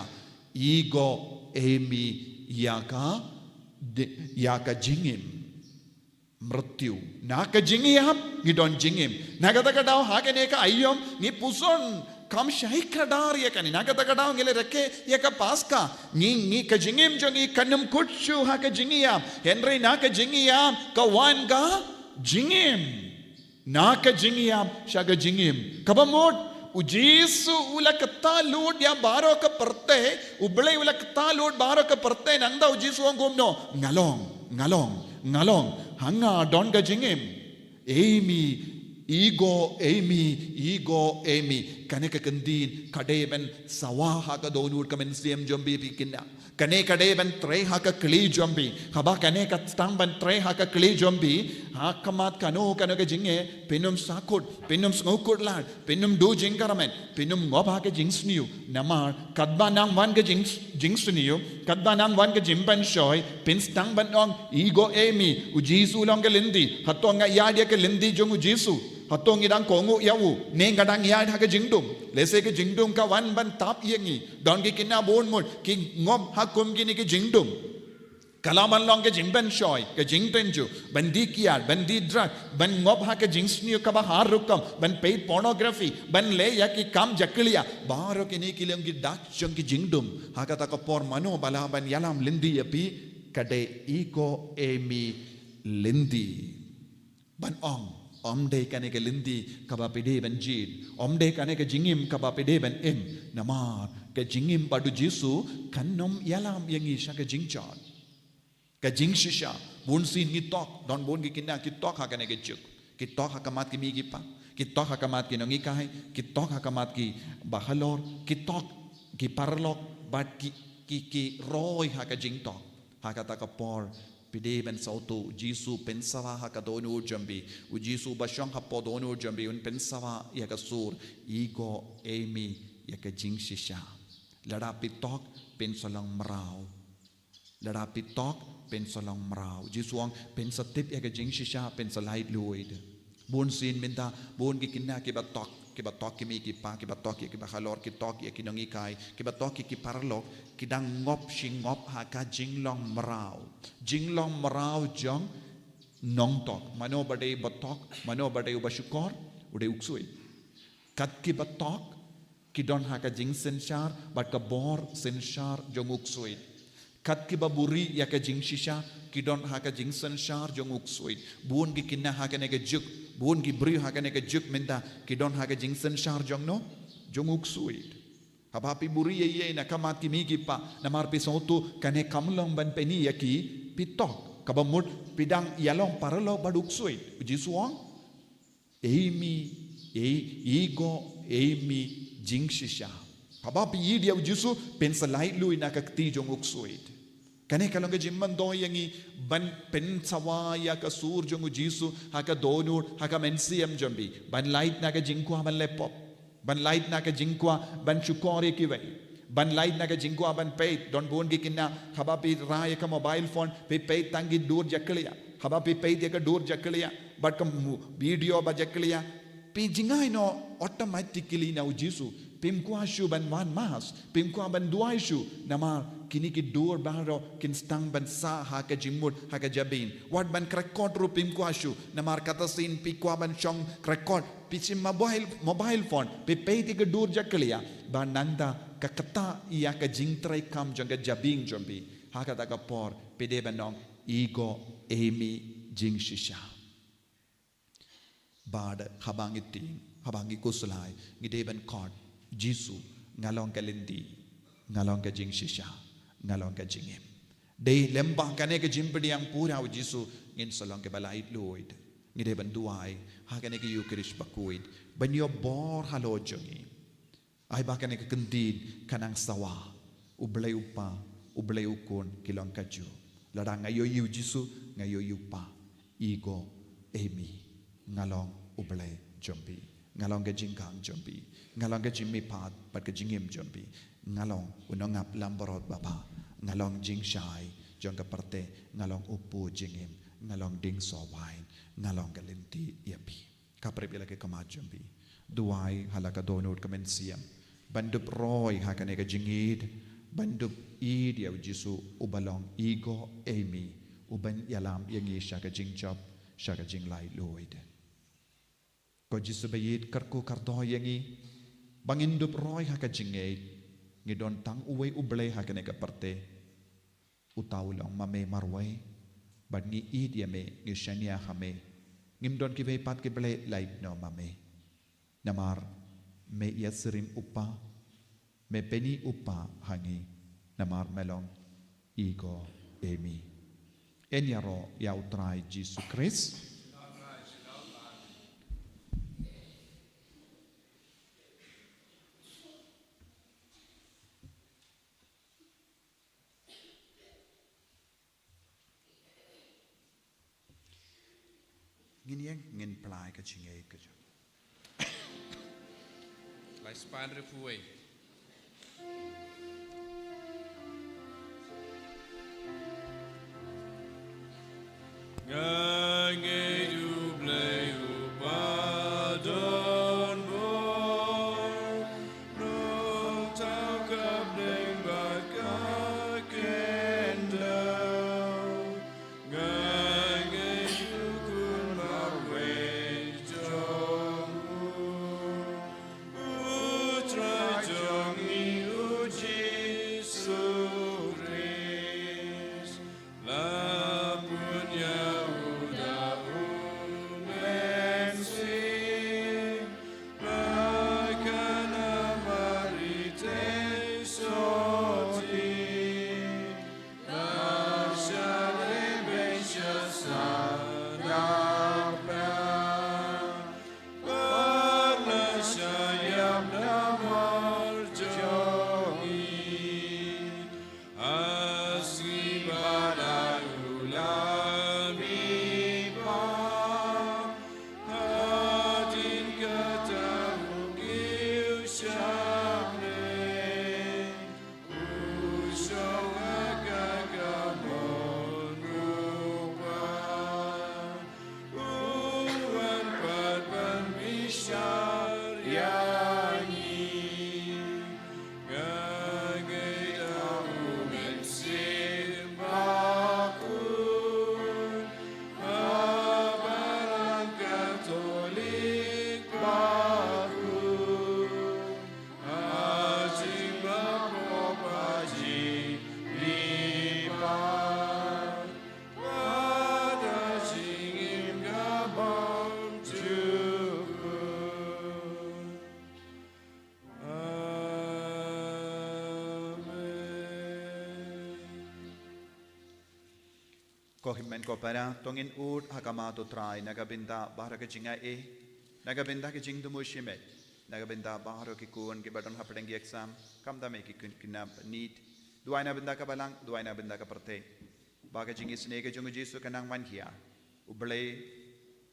ego emi yaka jingim mrityu naka jingiyam ngidon jingim nagata daw hakene ka ayyom ni puson kam shai kadar yakani nagata daw ngile reke yaka paska ni ka jingim jongi kanum kutshu haka jingiyam henry naka jingiyam ka wan ga jingim naka jingiyam shaga jingim kabamot ujisu ulakta lud ya baro ka perte uble ulakta lud baro ka perte nanda ujisu angomno ngalong hanga don ga jingim ego emi kane ka kendin kade ben sawah ha ka donur ka men siam jombi pikina kane kade ben tre ha ka kli jombi haba kane ka stang ben tre ha ka kli jombi ha kamat kano kano ka jinge pinum sakut pinum ngokut lad pinum do jingkaramen pinum ngob ha ka jingsniu namar kadba nang wan ka jingsniu kadba nang wan ka jimban shoy pin stang ben ong ego emi u jisu long ka lindi hatonga yadia ka lindi jong u jisu hatong idang kongu yawu neng kadang yad ha ka jingdum lese ka jingdum ka wan ban tap yengi don ki kinna bon mot ki ngob ha kum ki ni ki jingdum kalaman long ka jingban shoy ka jingtenju bandi kiad bandi drug ban ngob ha ka jingsniu ka ba har rukam ban paid pornography ban le ya ki kam jakliya baro ki ni kilem ki dak jong ki jingdum ha ka ta ka por mano bala ban yalam lindi yapi kade ego emi lindi ban ong Omde kane ke lindi kaba pede ben jid omde kane ke jingim kaba pede ben em namar ke jingim padu jisu kanom yalam yangi sha ke jingchan ke jing shisha bun sin ni tok don bun ki kinna ki tok ha kane ke juk ki tok ha kamat ki mi ki pa ki tok ha kamat ki nongi kai ki tok ha kamat ki bahalor ki tok ki parlok bat ki roy ha ke jing tok ha kata ka por pide ben sautu jisu pensawa ha ka donu jambi u jisu bashong ha podonu jambi un pensawa ya ka sur ego emi ya ka jing shisha lada pitok pen solang marau lada pitok pen solang marau jisu ang pen satip ya ka jing shisha pen salai luid bun sin minta bun ki kinna ki batok ki mi ki pa ki batok ki bahalor ki tok ya ki nongi kai ki batok ki parlok ki dang ngop sing ngop ha ka jinglong marau jong nong tok mano bade batok mano bade ubashukor ude uksui kat ki batok ki don ha ka jing senshar bat ka bor senshar jong uksui kat ki baburi ya ka jing shisha ki don ha ka jing senshar jong uksui bun ki kinna ha ka ne ka juk bun ki bri ha ka ne ka juk minta ki don ha ka jing senshar jong no jong uksui habapi buri ye na kamat ki mi ki pa na mar pi sotu kane kamlong ban peni ya ki pitok kabamut pidang yalong paralo baduk sui jisuang ego emi jing shisha habapi yi dia jisu pensalai lui na kakti jong uksui kane kalong jimman do yangi ban pen sawaya ka sur jong jisu haka donur haka mensiam jambi ban light na ka jingkwa ban lepop ban light na ka jingkwa ban chukore ki wai ban light na ka jingkwa ban pay don bon ki kinna habapi raya ka mobile phone pe pay tangi dur jakliya habapi pay de ka dur jakliya but ka video ba jakliya pe jingai no automatically na ujisu pimkwa shu ban wan mas pimkwa ban duai shu namar kini ki dur baro kin stang ban sa ha ka jimut ha ka jabin wat ban krakot ru pimkwa shu namar kata sin pikwa ban chong krakot pichim mobile phone pe ti ka dur jakliya ban nanda ka kata iya ka jingtrai kam jong ka jabing jombi ha ka ta ka por pede ban nong ego emi jing shisha bad habangi ting habangi kusulai ngide ban kod jisu ngalong ka lindi ngalong ka jing shisha ngalong ka jingem dei lembang kane ka jimpedi yang pura jisu ngin solong ka balait loid ngide ban duai ha kane ka yukrish bakuid ban yo bor halo jongi ai ba kane ka kendin kanang sawa ublay upa ublay ukon kilong ka ju ladang ngayo yu jisu ngayo yupa ego emi ngalong ublay jombi ngalong ka jingkang jombi ngalong ka jimmi pat pat ka jingim jombi ngalong unongap lamborot bapa ngalong jing shai jong ka parte ngalong upu jingim ngalong ding so wine ngalong ka linti yapi kapre bila ke kama jombi duai halaka donut kamen siam bandup roy hakane ka jingid bandup id ya jisu ubalong ego emi uban yalam yangi shaka jingchop shaka jinglai loid ko jisu bayit karko kardo yangi bangindup roy haka jingid ngidon tang uwe ublay hakane ka parte utawlong mame marway bad ngi id yame ngi shania hame ngimdon ki pat ki ble light no mame namar me yasrim upa me peni upa hangi namar melong ego emi enyaro ya utrai Jesus Christ yeng ngin plai ka ching e ka jo. Lai span refuwe. Ngai du blei u padon bor no tau ka bleng ba ka kendo ngai du kun ma we jong utra jong i u Jesu Christ la punya Kohimen ko para tongin ut hakama to try nagabinda bahara ke jinga e nagabinda ke jing dumu shimet nagabinda bahara ke kun ke badon hapdeng ki exam kam da me ki kinap need duai na binda ka balang duai na binda ka perte baga jing isne ke jung jisu kanang man hia uble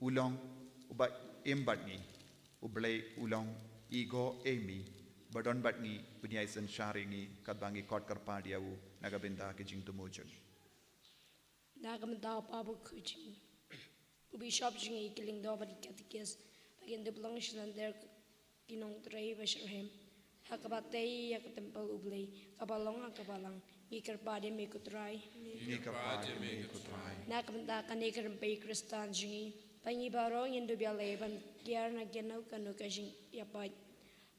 ulong uba imbatni uble ulong ego emi badon batni punya isen sharingi kadbangi kot karpadia u nagabinda ke jing dumu jung Nagamda Babu Kuching. Ubi shop jingy killing the body caticus, again the blanche and their kinong tray Vesherham. Hakabate yak temple ublay, Kabalong Akabalang, Nicker body make a try. Nakamda Kanaker and Bay Christan jingy, Pangy Barong in Dubia Laban, Kiarna Genau Kanukajing Yapai.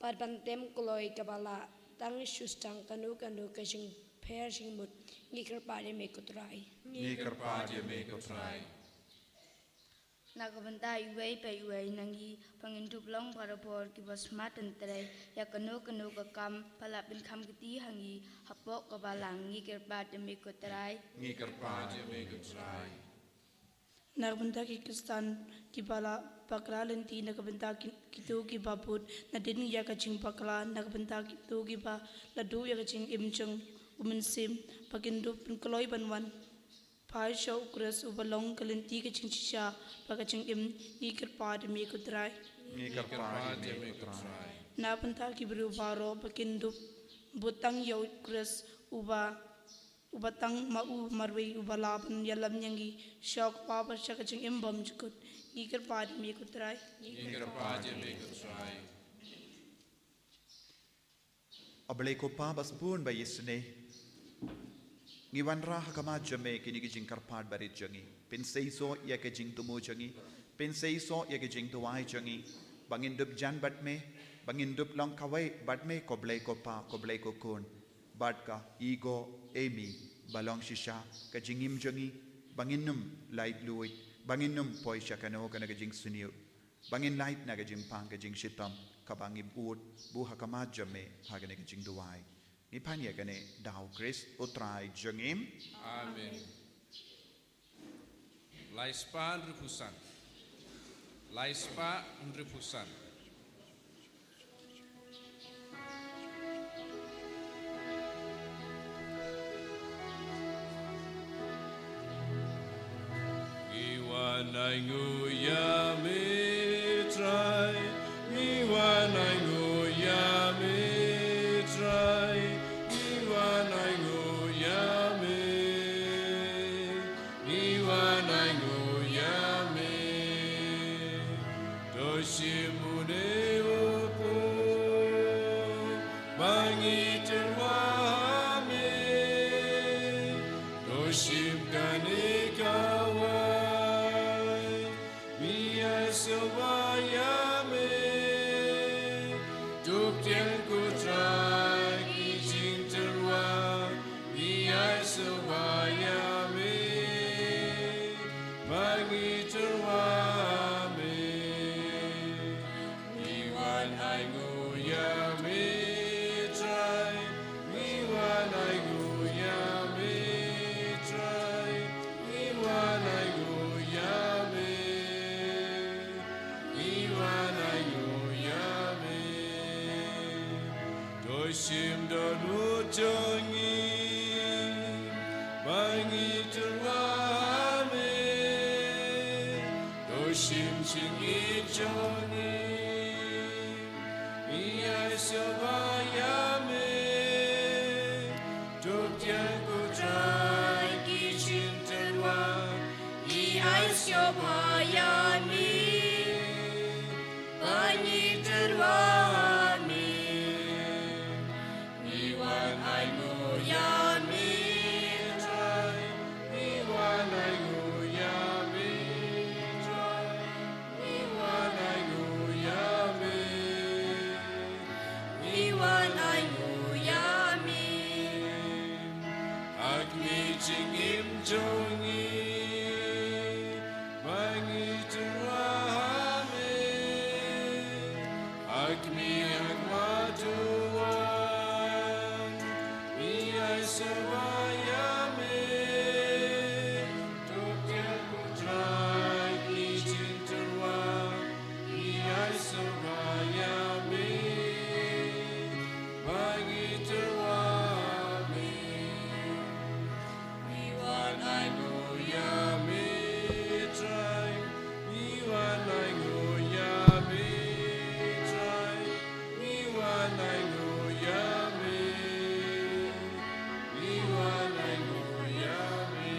Padbantem Koloi Kabala, Tang Shustang Kanukajing. Pershing mut ngikar pade me ko try Nagabanda iway pa iway nangi pangindublang para por ki basmat antre ya kanu ka kam palapin kam kiti hangi hapok kabalang ngikar pade me ko try Nagbanta ki Kristan ki bala pakla lenti nagbanta ki tu ki babut na din ya ka ching pakla nagbanta ki tu ki ba ladu ya ka ching imchung umensim pakindu penkoloi banwan pai show kres ubalong kalenti ke ching chisha pakaching im nikar pad me kutrai na panta ki bru baro pakindu butang yo kres ubatang mau marwe ubalaban yalam yangi shok papa shakaching im bam chukut nikar pad me kutrai Ablay ko pa basbun ba yisne Ngiwan ra hakama jame kini ki jing karpad barit jangi pinsei so ya ke jing tumu jangi pinsei so ya ke jing tuwai jangi bangin dup jan batme bangin dup long kawai batme koblay ko pa koblay ko kun bat ka ego emi balong shisha ka jingim jangi bangin num light luit bangin num poi shakano kana ka jing suniu bangin light na ka jing pang ka jing shitam ka bangim ut bu hakama jame hagane ka jing tuwai Nipanya kane dau Chris utrai jengim. Amen. Laispan refusan. Laispa refusan. Iwan ay nguyam bangi terwame doshim kanikawai biya sawayame duktian kutrai kijing terwa biya sawayame bangi terwame iwan hai nguyame trai iwan hai nguyame trai iwan hai nguyame iwan hai nguyame doshim donu jongi bangi terwame doshim chingi jongi Iyai sabayame Duktian kutrai kichin terwa Iyai sabayame Banyi terwame Iwan ai nguyame trai Iwan ai nguyame trai Iwan ai nguyame Iwan ai nguyame Agni chingim jongi Bangi terwame Agni agmatuan Iyai sabayame Duktian kutrai kijin terwa Iyai sabayame Bangi terwame Iwan ai nguyame trai Iwan ai nguyame trai Iwan ai nguyame Iwan ai nguyame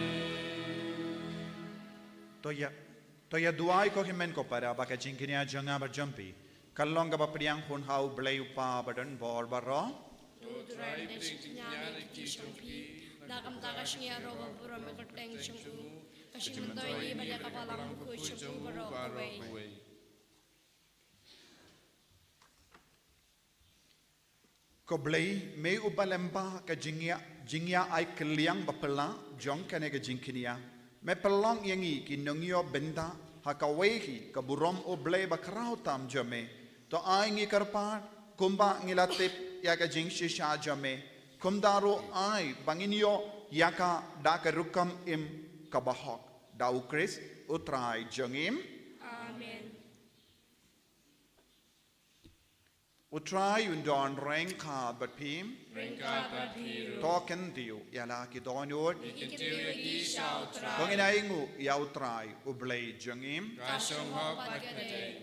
Toya duai ko himen ko para baka jingkinia janga berjampi. Kalong ka priang hun hau blay upa badan bor baro. Tudurai nyari kishongki Nakam takashnya roba pura mekoteng chungku Kashimuntoy ni baya kapalang buku chungku baro kawai Ko blay me ubalemba ka jingya ai keliang bapela jong kane ka jingkinia. Me pelong yangi ki nongyo benda hakawehi ka burom o blay bakrao tam jame. To ai ngi karpat kumba ngilatip ya ka jing shisha jame. Kumdaro ai banginyo yaka daka rukam im kabahok. Dau Chris utrai jongim. Amen Utrai undon reng ka bat pim. Rengka pathiru Token diu yala ki donor. Ikintiru ki shautrai Konginaingu yautrai ublay jongim. Kashong hok patkade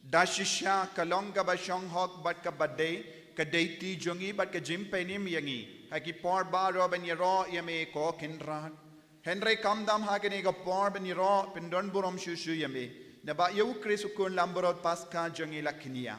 Dashisha kalonga ba shong hok bat ka badday ka deiti jongi bat ka jimpenim yangi haki por ba ro ben yaro yame ko kinran Henry kamdam hakini ka por ben yaro pindon burom shushu yame na ba yu krisukun lamborot paska jongi lakinia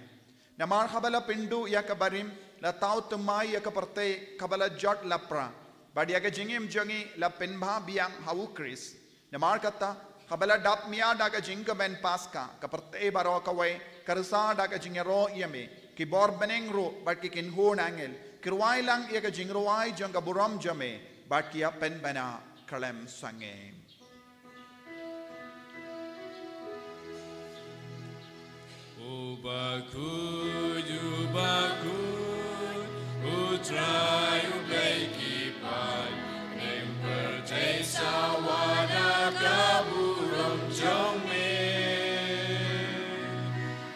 na mar khabala pindu ya ka barim la tau tumai ya ka parte khabala jot lapra bad ya ka jingim jongi la pinbha biang hau kris na mar kata Kabala dap mia daga jingka ben paska kaparte baro kawai karsa daga jingero yame ki bor beneng ro bat ki kin ho nangel kirwai lang ya ka jingrowai janga buram jame bat ki pen bana kalem sange Ubaku Utrai ublay kipai Nemper te sawana kaburam jome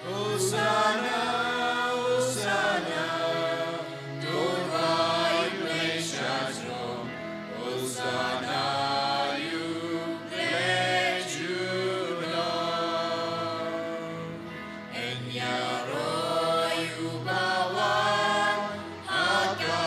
Usana Turai ublay shazrom Usana ublay junom En yaro yubawan Haka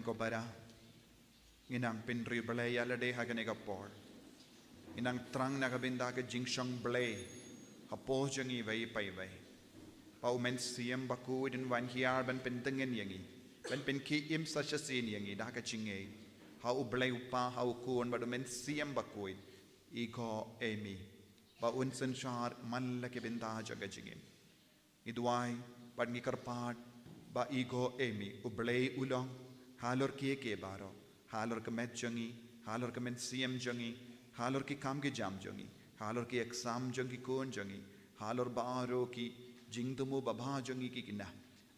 kan ko bara inang pinri balay alade hagane ka por inang trang nakabinda ka jingshang blay hapo jangi vai pai vai pau men siam baku din wan hiar ban pentengen yangi ban pen ki im such a scene yangi da ka chinge how blay upa how kun badu men siam baku iko emi ba unsen shar man lake binda jaga jingim idwai ban ngi karpat ba ego emi ublay ulong halor ke baro halor ke met jangi halor ke men siam jangi halor ki kam ke jam jangi halor ki exam jangi kon jangi halor baro ki jingdumu babha jangi ki kina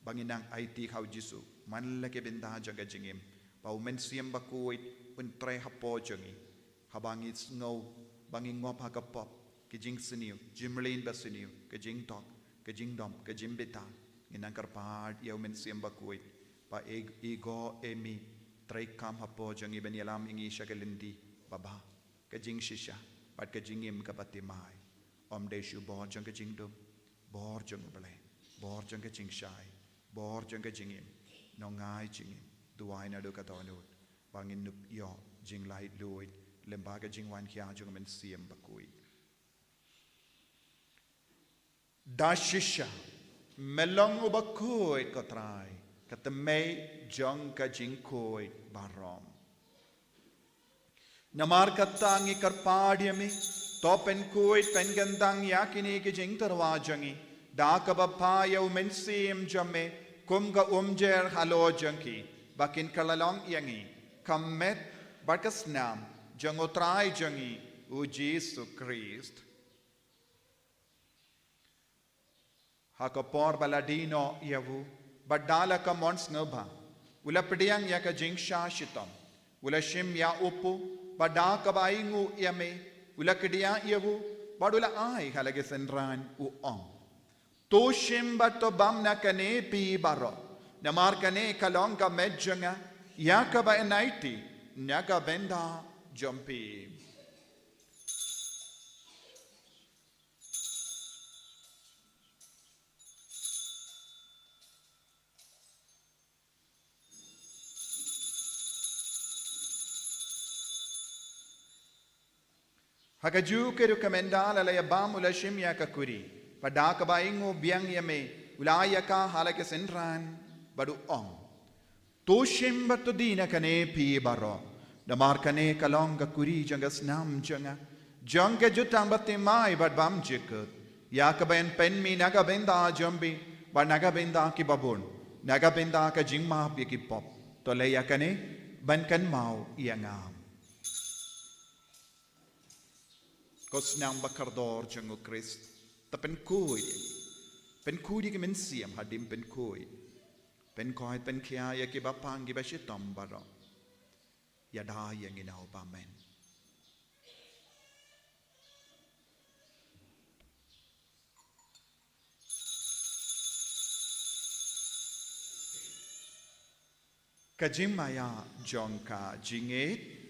banginang IT khau jisu man lake binda jaga jingim pau men siam bakoi un tre hapo jangi habangi ngau bangi ngop ha kapop ki jing siniu jimlin basiniu ke jing tok ke jing dom ke jim beta inang karpad yau men siam bakoi pa ego emi tre kam hapo jangi ben yalam ingi shakalindi baba ke jing shisha pat ke jingim ka patimai om deshu bor jang ke jing dum bor jang bale bor jang ke jing shai bor jang ke jingim no ngai jingim duai na do ka tonut bangin nup yo jing lai luit lembaga jing wan kya jang men siam bakoi dashisha melong ubakoi kotrai katamay jang ka jing koi barom namar katangi karpadyami to pen koi pen gandang yakini ki jing tarwajangi da kabapa yaw mensim jamme kumga umjer halo jangi bakin kalalong yangi kammet barkasnam jangotrai jangi u Jesus Christ hakapor baladino yavu badala ka mons ngaba ula pediang ya ka jingsha shitam ula shim ya upu bada ka baingu yame ula kedia yavu badula ai halage senran u on to shim bato bam na kane pi baro namar kane kalong ka medjanga ya ka ba naiti naga benda jumpi Hakaju ke rekomendal ala yabam ula shimya ka kuri pada ka baingo biang yame ulaya ka halake senran badu ong to shim batu dina kane pi baro damar kane kalong ka kuri jangas nam janga janga jutang batte mai bad bam jekut ya ka ben pen mi naga benda jambi ba naga benda ki babon naga benda ka jingma pi ki pop to le ya kane ban kan mau iangam Kosnang bakardor jango Christ ta pen kui ki men siam hadim pen koi pen kya ya ki bapang ki bashitam baro ya da yang inau amen kajim maya jongka jinget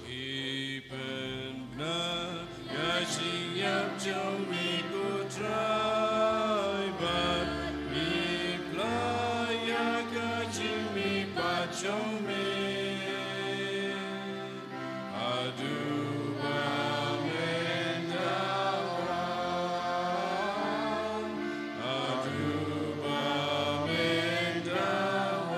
Ipena yaching yap jong mi ku try but mi playa kaching mi pa jong mi adu ba mendawan adu ba mendawan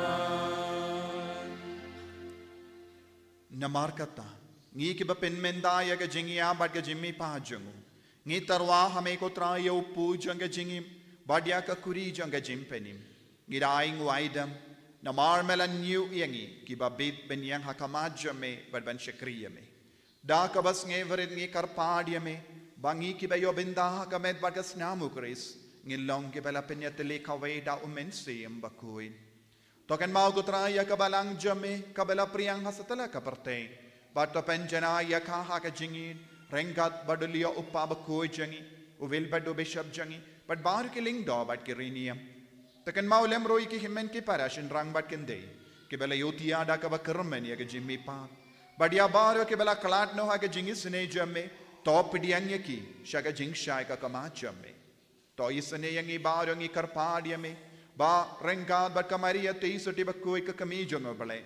namar kata ngi ki ba pen menda ya ga jingia bad ga jimmi pa jangu ngi tarwa hame ko tra yo pu janga jingi badya ka kuri janga jim penim ngi daing waidam namar melan new yangi ki ba bit ben yang hakama jame bad ban shakriya me da ka bas nge verit ngi karpadia me bangi ki ba yo benda ka met bad ga snamu kris ngi long ki bala pen ya tele ka we da umen sim bakuin token mau ko tra ya ka balang jame ka bala priang hasatala ka parte Bato penjana yakha haka jingin rengat badulia upaba koi jangi uvil badu bishop jangi but bar ki ling do bat ki riniam takan maulem roi ki himmen ki parashin rang bat kende ki bela yotia da ka bakarmen ya ki jimmi pa badia baro ki bela klat no haka jingi sne jamme top dianya ki shaga jing shai ka kama jamme to isne yangi baro ngi karpadia me ba rengkat bat kamaria te isoti bakui ke kami jongo bale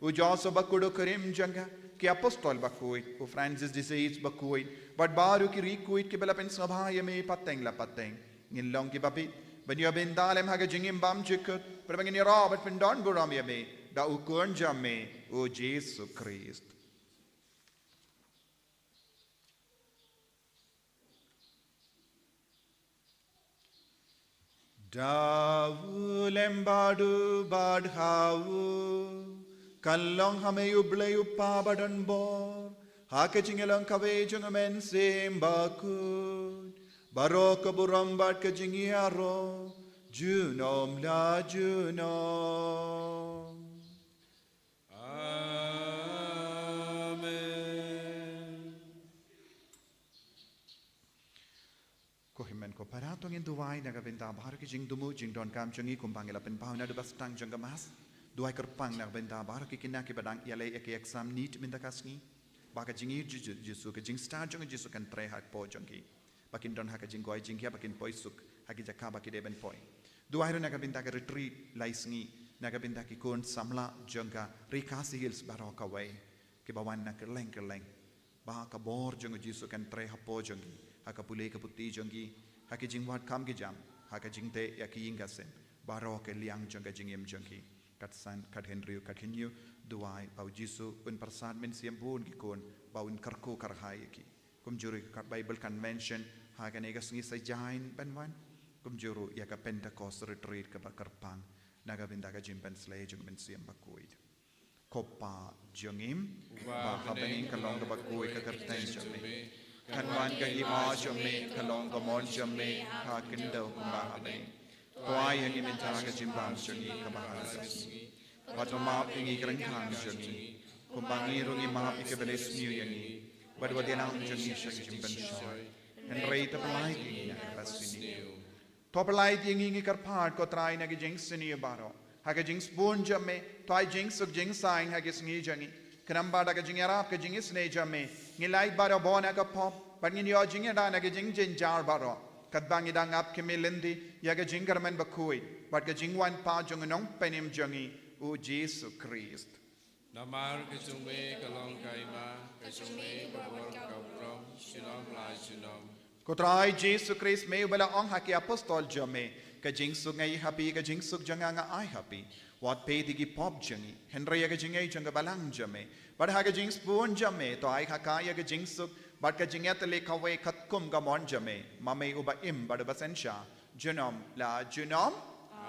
u joso bakudo kerim janga ki apostol bakui u Francis de Sales bakui bat baru ki rikuit ki bela pen sabha yeme pateng la pateng ngin long ki bapi banyo bendalem haga jingim bam jikut perbangin ni Robert pendon buram yeme da u kun jamme u Jesus Christ. Dawu lembadu badhawu kallong hame uble upa badan bor hake jingelang kawe jungamen sembakut barok buram bad ke jingiaro junom la junom. Kohimen ko paratong in duway nagabenta bahar ki jing dumu jing don kam changi kumpangela pen pauna du bastang janggamas duway kerpang nagabenta bahar ki kinaki badang yale ek exam neat minta kasni baka jingi jisu ke jing star jong jisu kan tre hak po jongi bakin don hak jing goy jing ya bakin poisuk haki jakka baki deben poi duway ro nagabenta ke retreat laisngi nagabenta ki kon samla jangga rikasi hills baroka way ke bawan na kerleng baka bor jong jisu kan tre hapo jongi haka pulei ke putih jongi haki jingwat kam ki jam haka jingte ya ki ingasen baro ke liang jonga jingem jongi kat san kat henry kat hinyu duai pau jisu un persat men siambun ki kon baun karko karhai ki kum juri kat bible convention haka negas ngi sajain banwan kum juru ya ka pentecost retreat ke bakarpang naga bindaga jimpen slay jong men siam bakuid kopa jongim ba habening kalong bakuid ka kerten jongi Kanwan ka ima jome kalong gamon jome ha kendo kumbahabe toai yang imentara ka jimbam jongi kabahagas watoma pingi kerengkang jongi kumbangi rungi mahap ikebeles new yangi wadwadianang jongi syak jimban shoy and rate of light ingi nakapasini top light ingi karpart ko try na jing sini baro ha ka jing spoon jome toai jing suk jing sign ha gisngi jongi Kenamba da kajing Arab kajing isne jame ngilai baro bona ka pop but ngin yo jing da na kajing jin jar baro kat bangi dang ap ke melindi ya kajing garman bakui but kajing wan pa jong nong penim jongi u Jesus Christ Namar kajungme kalong kaima kajungme babor kaprom shalom lai shalom Kotrai Jesus Christ me bala ong haki apostol jame kajing suk ngai happy kajing suk janga nga ai happy Wat pay digi pop jangi Henry ya kajing ay janga balang jame but ha kajing spoon jame to ai hakaya kajing suk but kajing atale kawe katkum gamon jame mame uba im bad basensha junom la junom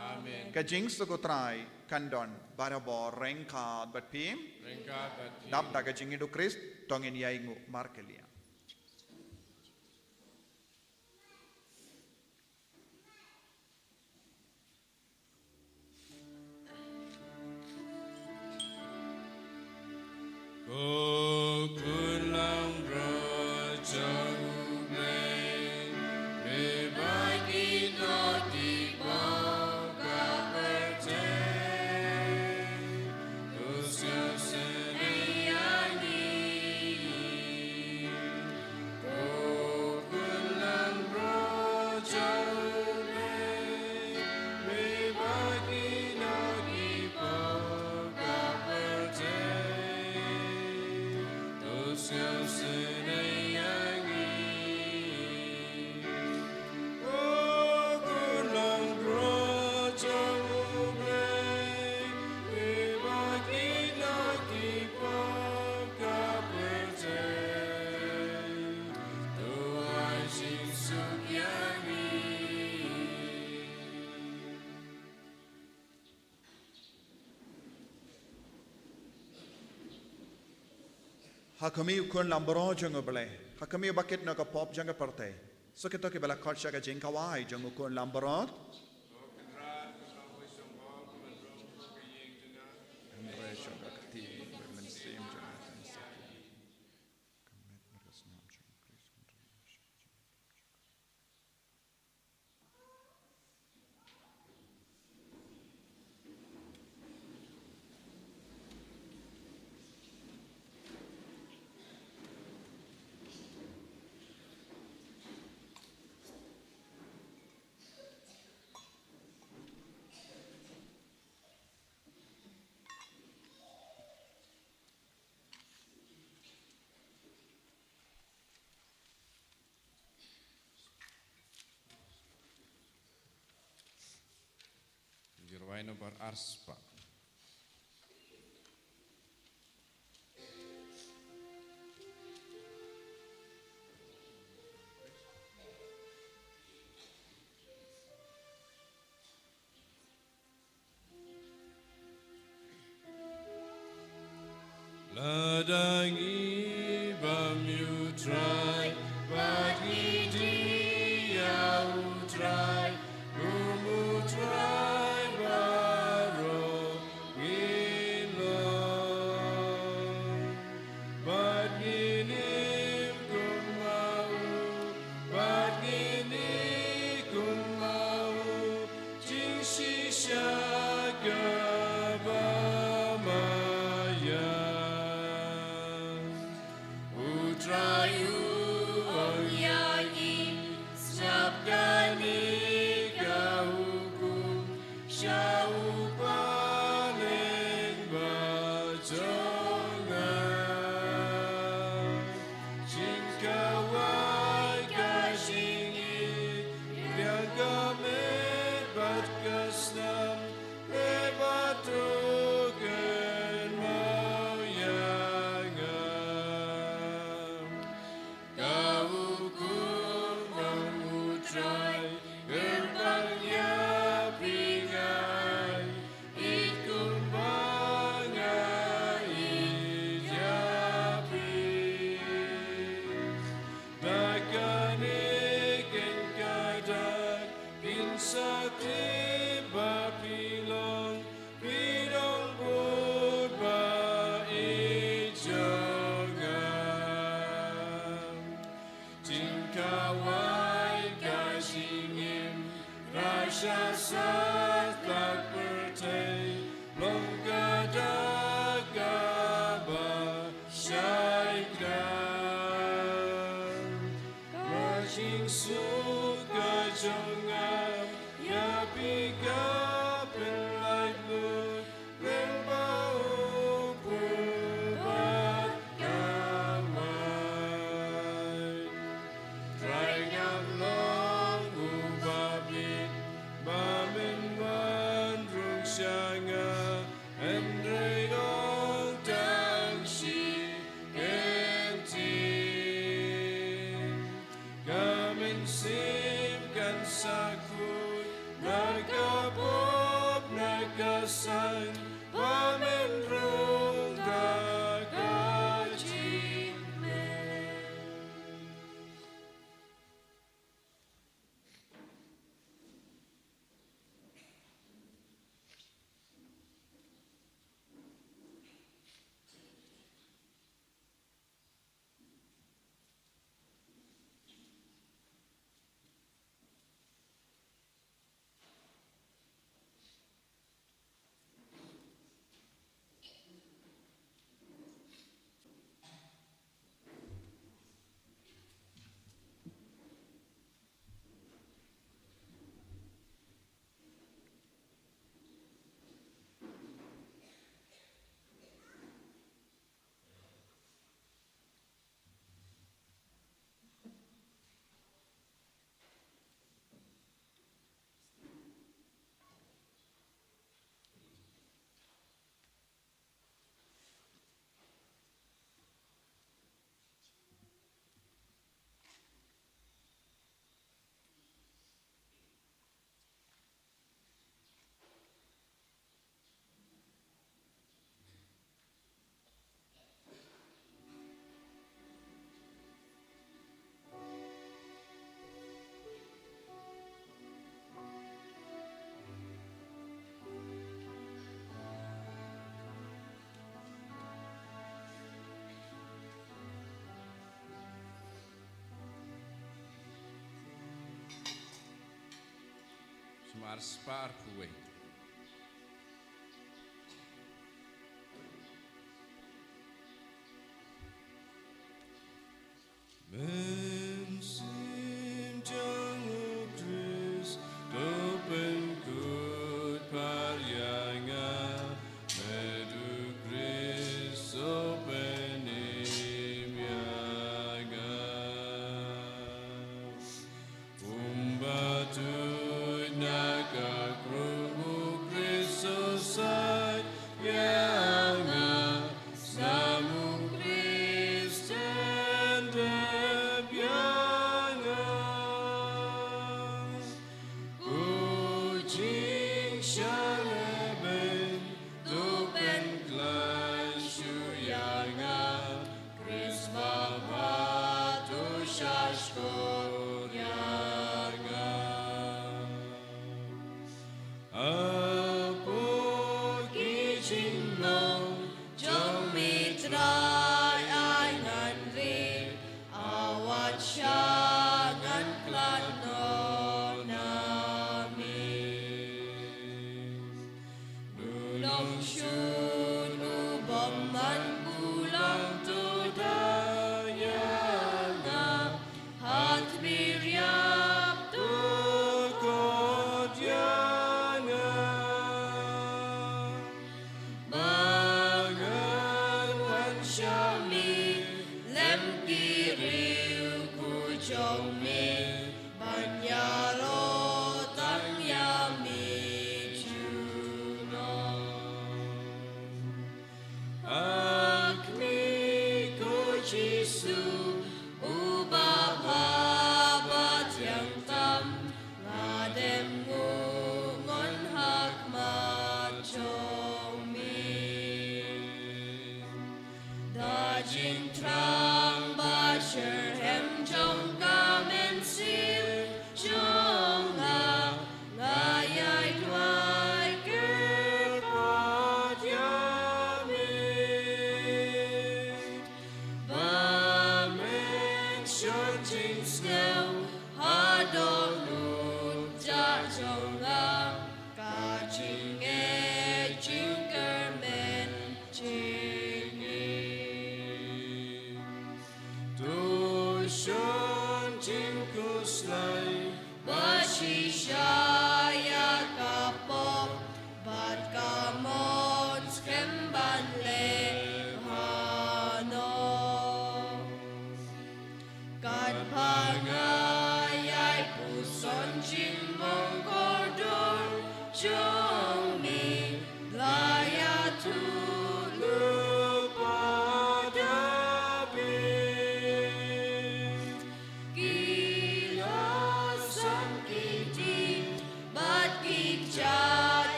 Amen kajing suk utrai kandon barabo rengka but pim Rengka bat dap da kajing idu Christ tongin yaingu markelia O kulang rajang blay, me bagi noti boga percaya, usia senayani. O kulang rajang blay, me bagi noti boga percaya. Hakami ukun lamboro jango bale hakami bucket no ka pop janga parte so keto ke bala kharsha ka jing kawai jango ukun lamboro pulai nomor arspa. Ladangi bamutrai, bagi dia utrai, umutrai baro ngilong. Bagi nim kumau, bagi ni kumau, jing shisha Utrayu onyanyi sabdani kahukum syau paling bajongan singkawai kasingi yang gamet bat kastam lebatukan mauyangan Kaukum memutrai gerbangnya pingai ikum bangai japi Bahkan ikan kadak insati bapilong bidong put baijangan Tingkawai kasingim Rasya tak pertai Longkada gaba syaitan Rajing suka jongam Ya pika pelai lut Lembau pubat kawai Try ngam long ubabit Bamin mandrung syanga Andre dong tang si kentin Gamin simkan sakut Naga pop naga sang Bamin rung daga jingmen Arspa arpuwe. Mensim jangu Kris Dopen kut paryanga Medu Kris open imyaga Umbatu naga krumu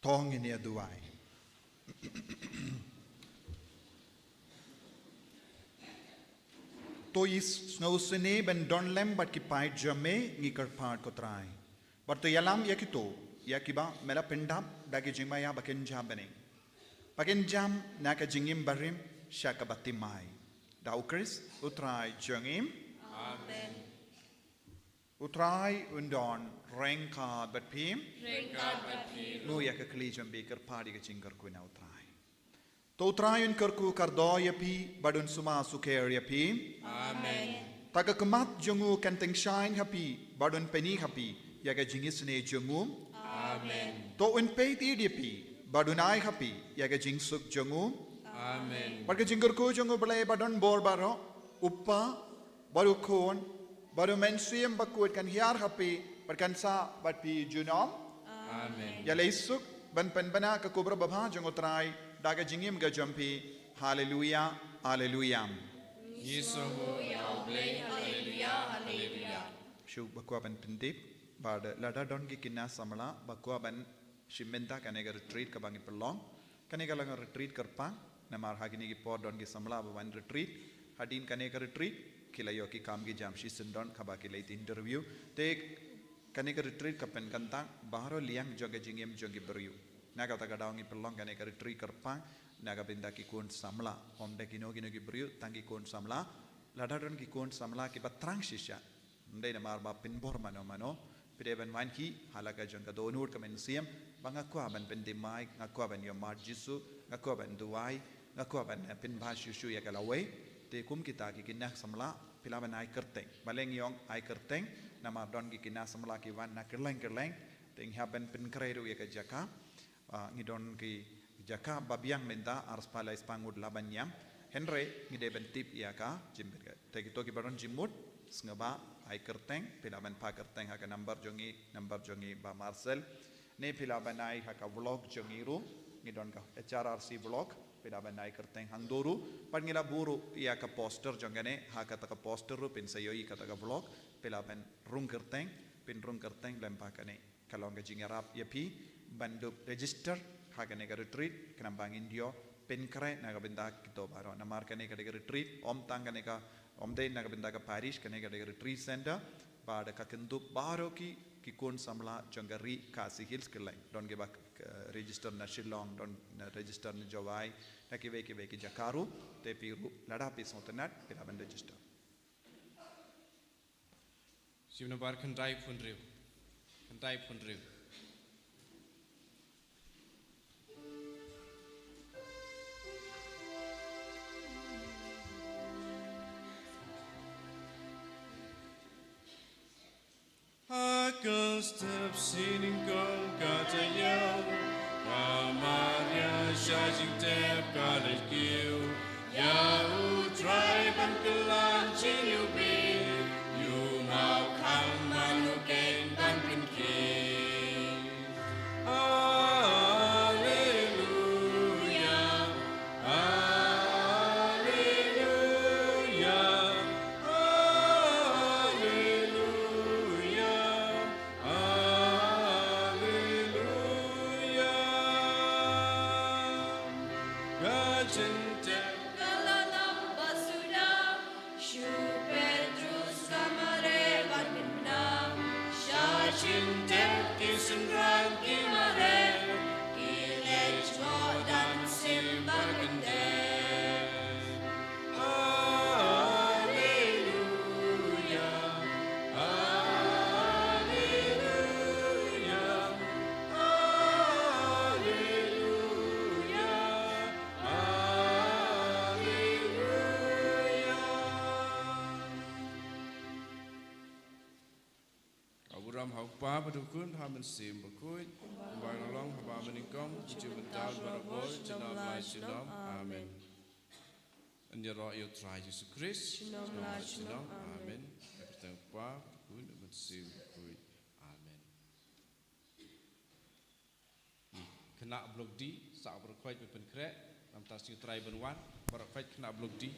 Tong ini aduai. To is snow sene ben don lem but ki pai jame ngi kar part ko trai. But to yalam yakito yakiba mela pendam bagi jingma ya baken jam bene. Baken jam naka jingim barim shaka batimai. Da ukris utrai jangim. Amen. Utrai undon rengka bat pim. Ringkad bati. Lu yak kli jambe kar padi ke jingkar ku na utrai. To utrai un karku kardo yapi badun suma suker yapi. Amen. Taga kemat jongu kenteng shine happy badun peni happy yaga jingis ne jongu. Amen. To un pay ti yapi badun ai happy yaga jingsuk jongu. Amen. Barka jingkar ku jongu balai badun bor baro uppa baru kon baru mensuim bakut kan hiar happy barkan sa batpi junom. Amen. Ya leisuk ban bana ka kubra babha jongu trai daga jingim ga jampi hallelujah hallelujah. Yesuhu ya oblei. Hallelujah. Hallelujah. Shuk bakwa ban pendip bad lada don ki kinna samala bakwa ban shimenta kanega retreat ka bangi pelong kanega lang retreat karpa namar hagini ki por don ki samala ban retreat hadin kanega retreat kilayo ki kam ki jamshi sindon khaba ki leit interview te kanega retreat ka pen kantang baharo liang joga jingem jogi beryu naga taga dawngi pelong kanega retreat karpa naga binda ki kun samla omde kino kino ki beryu tangi kun samla lada don ki kun samla ki batrang shisha ndai namar ba pinbor mano pide ban wan ki halaga jonga donur kamen siam bangakwa ban pendimai ngakwa ban yomar jisu ngakwa ban duai ngakwa ban pin bhashu ya kalawai te kum kita ki kinah samla pila ban ai kerteng baleng yong ai kerteng nama don ki kinah samla ki wan na kerleng teng haben pin kreru ya ka jaka ngidon ki jaka babiang menta ars pala ispangud labanyam henry ngide ben tip ya ka jimbet te ki to ki baron jimut ngaba ai kerteng pilaban pa kerteng haka number jongi ba Marcel ne pilaban ai haka vlog jongi ru ngidon ka HRRC vlog pilaban ai kerteng hangdoru pangila buru ia ka poster jongane haka ta ka poster ru pin sayoi ka ta ka vlog pilaban rung kerteng pin rung kerteng lempa kane kalong ka jingarap yapi bandu register haka ne ka retreat kanambang indio pin kare na ka benda kito baro namar kane ka retreat om tang kane ka omde naga bindaga parish kanega de retreat center bada kakendu baro ki kon samla jangari kasi hills kelai don ge bak register na shillong don register na jawai na ki ve ki jakaru te piru lada pi sontanat pila ban register Sivna bar kandai punriu Akan step sining kong katayaw Kamarya shajing tep kalaj kiw Yau tribe and kalan chinyu bi Yu mau kang manuken ban pinkin Hallelujah Hallelujah pa badukun hamen sim bakut bang long haba meningkom jumental barabol jenam lai jenam amen Andira yo try Jesus Christ jenam amen Bertang pa badukun hamen sim bakut amen kena blok di sak berkuat berpen krek nam tas yu trai benwan barak fight kena blok di